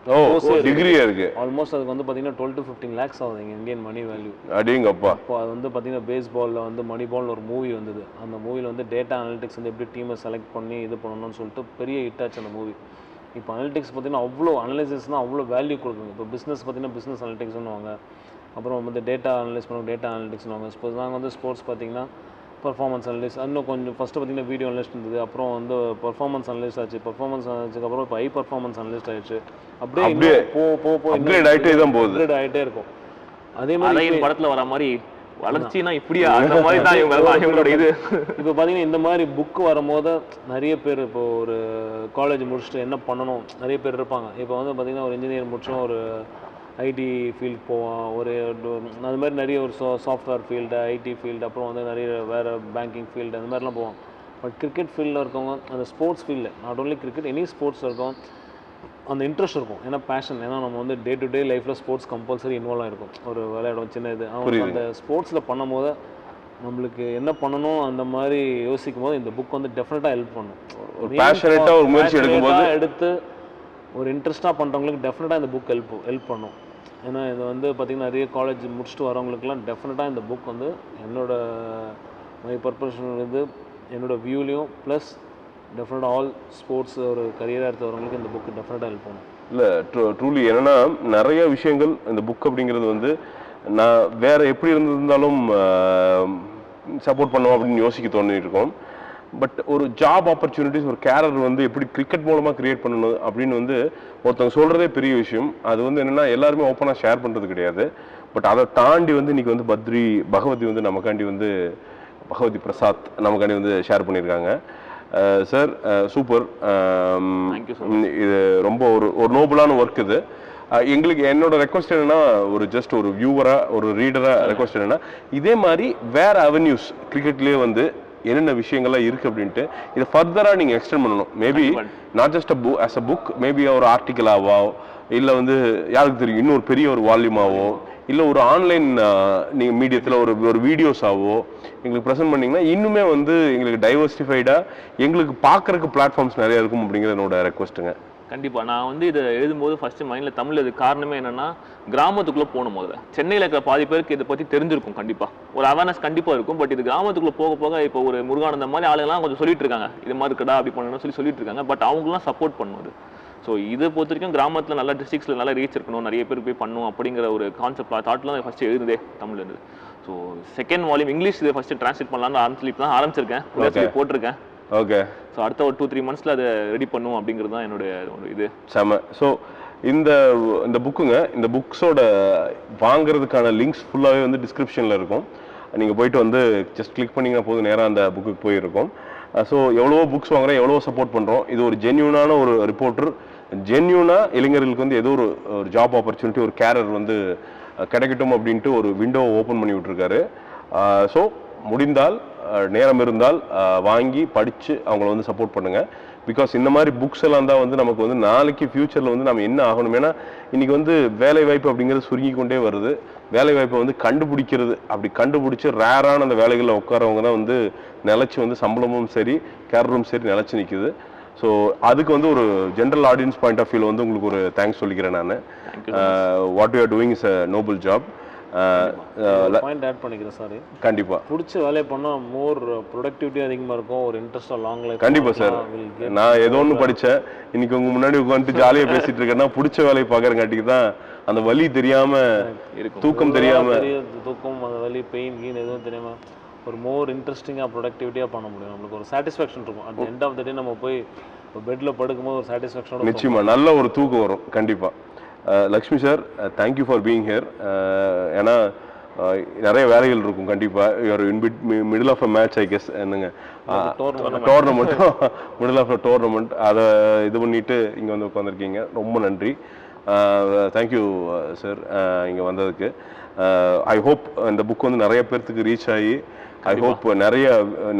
டிகிரியா இருக்கு. ஆல்மோஸ்ட் அதுக்கு பார்த்தீங்கன்னா 12 to 15 lakhs ஆகுது இந்தியன் மணி வேல்யூ. அடேங்கப்பா. இப்போ அது பார்த்தீங்கன்னா பேஸ்பாலில் மணி பால்னு ஒரு மூவி வந்தது. அந்த மூவியில் டேட்டா அனலிட்டிக்ஸ் எப்படி டீமை செலக்ட் பண்ணி இது பண்ணணும்னு சொல்லிட்டு பெரிய ஹிட் ஆச்சு அந்த மூவி. இப்போ அனலிட்டிக்ஸ் பார்த்தீங்கன்னா அவ்வளோ அனலைசிஸ்னால் அவ்வளோ வேல்யூ கொடுக்குங்க. இப்போ பிஸ்னஸ் பார்த்தீங்கன்னா பிஸ்னஸ் அனலிட்டிக்ஸ்னுவாங்க, அப்புறம் டேட்டா அனலைஸ் பண்ணுவாங்க, டேட்டா அனலிட்டிக்ஸ்னுவாங்க. இப்போ நாங்கள் ஸ்போர்ட்ஸ் பார்த்தீங்கன்னா பர்ஃபார்மன்ஸ் அனலிஸ்ட், இன்னும் கொஞ்சம் ஃபஸ்ட்டு பார்த்தீங்கன்னா வீடியோ அனலிஸ்ட் இருந்தது, அப்புறம் பர்ஃபார்மன்ஸ் அனலிஸ்ட் ஆச்சு. பர்ஃபார்மன்ஸ் அனலிஸ்ட்டுக்கு இப்போ ஹை பர்ஃபார்மன்ஸ் அனலிஸ்ட் ஆயிடுச்சு. அப்படியே அப்கிரேட் ஆகிட்டே இருக்கும். அதே மாதிரி படத்தில் வர மாதிரி வளர்ச்சினா இப்படியா, அந்த மாதிரி தான் இவங்களோட இது. இப்போ பார்த்தீங்கன்னா இந்த மாதிரி புக்கு வரும்போது நிறைய பேர் இப்போ ஒரு காலேஜ் முடிச்சுட்டு என்ன பண்ணணும் நிறைய பேர் இருப்பாங்க. இப்போ பார்த்தீங்கன்னா ஒரு இன்ஜினியர் முடிச்சோம், ஒரு ஐடி ஃபீல்டு போவான், அது மாதிரி நிறைய ஒரு சாஃப்ட்வேர் ஃபீல்டு, ஐடி ஃபீல்டு, அப்புறம் நிறைய வேறு பேங்கிங் ஃபீல்டு அந்த மாதிரிலாம் போவான். பட் கிரிக்கெட் ஃபீல்டில் இருக்கவங்க அந்த ஸ்போர்ட்ஸ் ஃபீல்டில், not only cricket, any sports இருக்கும், அந்த இன்ட்ரெஸ்ட் இருக்கும். ஏன்னா பேஷன், ஏன்னா நம்ம டே டு டே லைஃப்பில் ஸ்போர்ட்ஸ் கம்பல்சரி இன்வால்வ் ஆகிருக்கும். ஒரு விளையாடும் சின்ன இது அந்த ஸ்போர்ட்ஸில் பண்ணும் போது நம்மளுக்கு என்ன பண்ணணும் அந்த மாதிரி யோசிக்கும் போது இந்த புக் டெஃபினட்டாக ஹெல்ப் பண்ணும். ஒரு பேஷனேட்டாக ஒரு முயற்சி எடுத்து ஒரு இன்ட்ரெஸ்ட்டாக பண்ணுறவங்களுக்கு டெஃபினட்டாக இந்த புக் ஹெல்ப் பண்ணும். ஏன்னா இது பார்த்திங்கன்னா நிறைய காலேஜ் முடிச்சுட்டு வரவங்களுக்குலாம் டெஃபினட்டாக இந்த புக் என்னோட மை பர்பஸ் என்னோட வியூலையும் ப்ளஸ் டெஃபினட்டாக ஆல் ஸ்போர்ட்ஸ் ஒரு கரியராக எடுத்து வரவங்களுக்கு இந்த புக்கு டெஃபினட்டாக ஹெல்ப் பண்ணும். இல்லை ட்ரூலி, என்னென்னா நிறைய விஷயங்கள் இந்த புக் அப்படிங்கிறது நான் வேறு எப்படி இருந்திருந்தாலும் சப்போர்ட் பண்ணுவோம் அப்படின்னு யோசிக்க தோணிட்டு இருக்கோம். பட் ஒரு ஜாப் ஆப்பர்ச்சுனிட்டிஸ், ஒரு கேரியர் எப்படி கிரிக்கெட் மூலமாக கிரியேட் பண்ணணும் அப்படின்னு ஒருத்தவங்க சொல்கிறதே பெரிய விஷயம். அது என்னென்னா எல்லாருமே ஓப்பனாக ஷேர் பண்ணுறது கிடையாது. பட் அதை தாண்டி இன்னைக்கு பகவதி நமக்காண்டி பகவதி பிரசாத் நமக்காண்டி ஷேர் பண்ணியிருக்காங்க. சார் சூப்பர், இது ரொம்ப ஒரு நோபலான ஒர்க். இது எங்களுக்கு என்னோட ரெக்வஸ்ட் என்னன்னா, ஜஸ்ட் ஒரு வியூவரா, ஒரு ரீடரா ரெக்வஸ்ட் என்னன்னா, இதே மாதிரி வேற அவென்யூஸ் கிரிக்கெட்லேயே என்னென்ன விஷயங்கள்லாம் இருக்குது அப்படின்ட்டு இதை ஃபர்தராக நீங்கள் எக்ஸ்டெண்ட் பண்ணணும். Maybe not just as a book, maybe ஒரு ஆர்டிக்கலாவோ, இல்லை யாருக்கு தெரியும் இன்னொரு பெரிய ஒரு வால்யூமாவோ, இல்லை ஒரு ஆன்லைன் நீங்கள் மீடியத்தில் ஒரு வீடியோஸாவோ எங்களுக்கு ப்ரெசென்ட் பண்ணிங்கன்னா இன்னுமே எங்களுக்கு டைவர்சிஃபைடாக எங்களுக்கு பார்க்குறக்கு பிளாட்ஃபார்ம்ஸ் நிறையா இருக்கும் அப்படிங்கிறது என்னோட ரெக்வஸ்ட்டுங்க. கண்டிப்பாக நான் இது எழுதும்போது ஃபஸ்ட்டு மைண்டில் தமிழ் இது காரணமே என்னென்னா, கிராமத்துக்குள்ளே போகணும். முதல்ல சென்னையில் இருக்கிற பாதி பேருக்கு இதை பற்றி தெரிஞ்சிருக்கும், கண்டிப்பாக ஒரு அவேர்னஸ் கண்டிப்பாக இருக்கும். பட் இது கிராமத்துக்குள்ளே போக போக இப்போ ஒரு முருகானந்த மாதிரி ஆளுங்கெல்லாம் கொஞ்சம் சொல்லிட்டு இருக்காங்க, இது மாதிரி இருக்கடா அப்படி பண்ணணும்னு சொல்லிட்டு இருக்காங்க. பட் அவங்களாம் சப்போர்ட் பண்ணுவது. ஸோ இதை பொறுத்த வரைக்கும் கிராமத்தில் நல்ல டிஸ்ட்ரிக்ஸில் நல்லா ரீச் இருக்கணும், நிறைய பேர் போய் பண்ணணும் அப்படிங்கிற ஒரு கான்செப்ட் தாட்லாம் ஃபஸ்ட்டு எழுதுதே தமிழ் இருந்து. ஸோ செகண்ட் வால்யூம் இங்கிலீஷ் இதை ஃபஸ்ட்டு ட்ரான்ஸ்லேட் பண்ணலாம்னு ஆரம்பிச்சிருக்கேன், போட்டிருக்கேன். ஓகே. ஸோ அடுத்த ஒரு 2-3 monthsல அதை ரெடி பண்ணுவோம் அப்படிங்கிறது தான் என்னுடைய ஒரு இது. செம. ஸோ இந்த புக்குங்க, இந்த புக்ஸோட வாங்குறதுக்கான லிங்க்ஸ் ஃபுல்லாகவே டிஸ்கிரிப்ஷனில் இருக்கும். நீங்கள் போயிட்டு ஜஸ்ட் கிளிக் பண்ணிங்கன்னா போதும், நேராக அந்த புக்குக்கு போயிருக்கும். ஸோ எவ்வளவோ புக்ஸ் வாங்குறோம், எவ்வளவோ சப்போர்ட் பண்ணுறோம். இது ஒரு ஜென்யூனான ஒரு ரிப்போர்ட்டர், ஜென்யூனாக இளைஞர்களுக்கு ஏதோ ஒரு ஜாப் ஆப்பர்ச்சுனிட்டி, ஒரு கேரியர் கிடைக்கட்டும் அப்படின்ட்டு ஒரு விண்டோவை ஓப்பன் பண்ணி விட்டுருக்காரு. ஸோ முடிந்தால், நேரம் இருந்தால் வாங்கி படித்து அவங்கள சப்போர்ட் பண்ணுங்கள். பிகாஸ் இந்த மாதிரி புக்ஸ் எல்லாம் தான் நமக்கு நாளைக்கு ஃபியூச்சரில் நம்ம என்ன ஆகணும். ஏன்னா இன்றைக்கி வேலை வாய்ப்பு அப்படிங்கிறது சுருங்கி கொண்டே வருது. வேலை வாய்ப்பை கண்டுபிடிக்கிறது, அப்படி கண்டுபிடிச்சி ரேரான அந்த வேலைகளில் உட்காரவங்க தான் நிலச்சி சம்பளமும் சரி கேரியரும் சரி நிலச்சி நிற்குது. ஸோ அதுக்கு ஒரு ஜென்ரல் ஆடியன்ஸ் பாயிண்ட் ஆஃப் வியூவில் உங்களுக்கு ஒரு தேங்க்ஸ் சொல்லிக்கிறேன் நான். What you are doing is a noble job. Point add பண்ணிக்கிறேன் சார். கண்டிப்பா பிடிச்ச வேலையை பண்ணால் மோர் ப்ரொடக்டிவிட்டி அதிகமாக இருக்கும், ஒரு இன்ட்ரெஸ்டாக லாங் லைஃப். கண்டிப்பா சார். நான் ஏதோ ஒன்று படித்தேன், இன்னைக்கு உங்க முன்னாடி உட்காந்துட்டு ஜாலியாக பேசிட்டு இருக்கேன்னா பிடிச்ச வேலையை பார்க்குறங்காட்டிக்கு தான் அந்த வலி தெரியாம, தூக்கம் தெரியாம, தூக்கம் அந்த வலி பெயின் கீன் எதுவும் தெரியாம ஒரு மோர் இன்ட்ரெஸ்டிங்காக ப்ரொடக்டிவிட்டியாக பண்ண முடியும். நம்மளுக்கு ஒரு சாட்டிஸ்ஃபேக்ஷன் இருக்கும். அட் எண்ட் ஆஃப் த டே நம்ம போய் பெட்டில் படுக்கும்போது ஒரு சாட்டிஸ்ஃபேக்ஷனோட நிச்சயமா நல்ல ஒரு தூக்கம் வரும். கண்டிப்பாக Lakshmi sir, thank you for being here. ஏன்னா நிறைய வேலைகள் இருக்கும் கண்டிப்பாக. ஒரு middle of a match I guess என்னங்க tournament middle of a tournament அதை இது பண்ணிட்டு இங்கே வந்து உட்காந்துருக்கீங்க. ரொம்ப நன்றி. தேங்க்யூ சார் இங்கே வந்ததுக்கு. ஐ ஹோப் இந்த புக் வந்து நிறைய பேர்த்துக்கு ரீச் ஆகி ஐ ஹோப்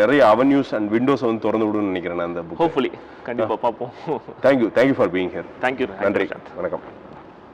நிறைய அவென்யூஸ் அண்ட் விண்டோஸ் வந்து திறந்து விடுன்னு நினைக்கிறேன் நான் அந்த புக். ஹோப்ஃபுல்லி கண்டிப்பாக பார்ப்போம். Thank you for being here. Thank you. நன்றி. வணக்கம்.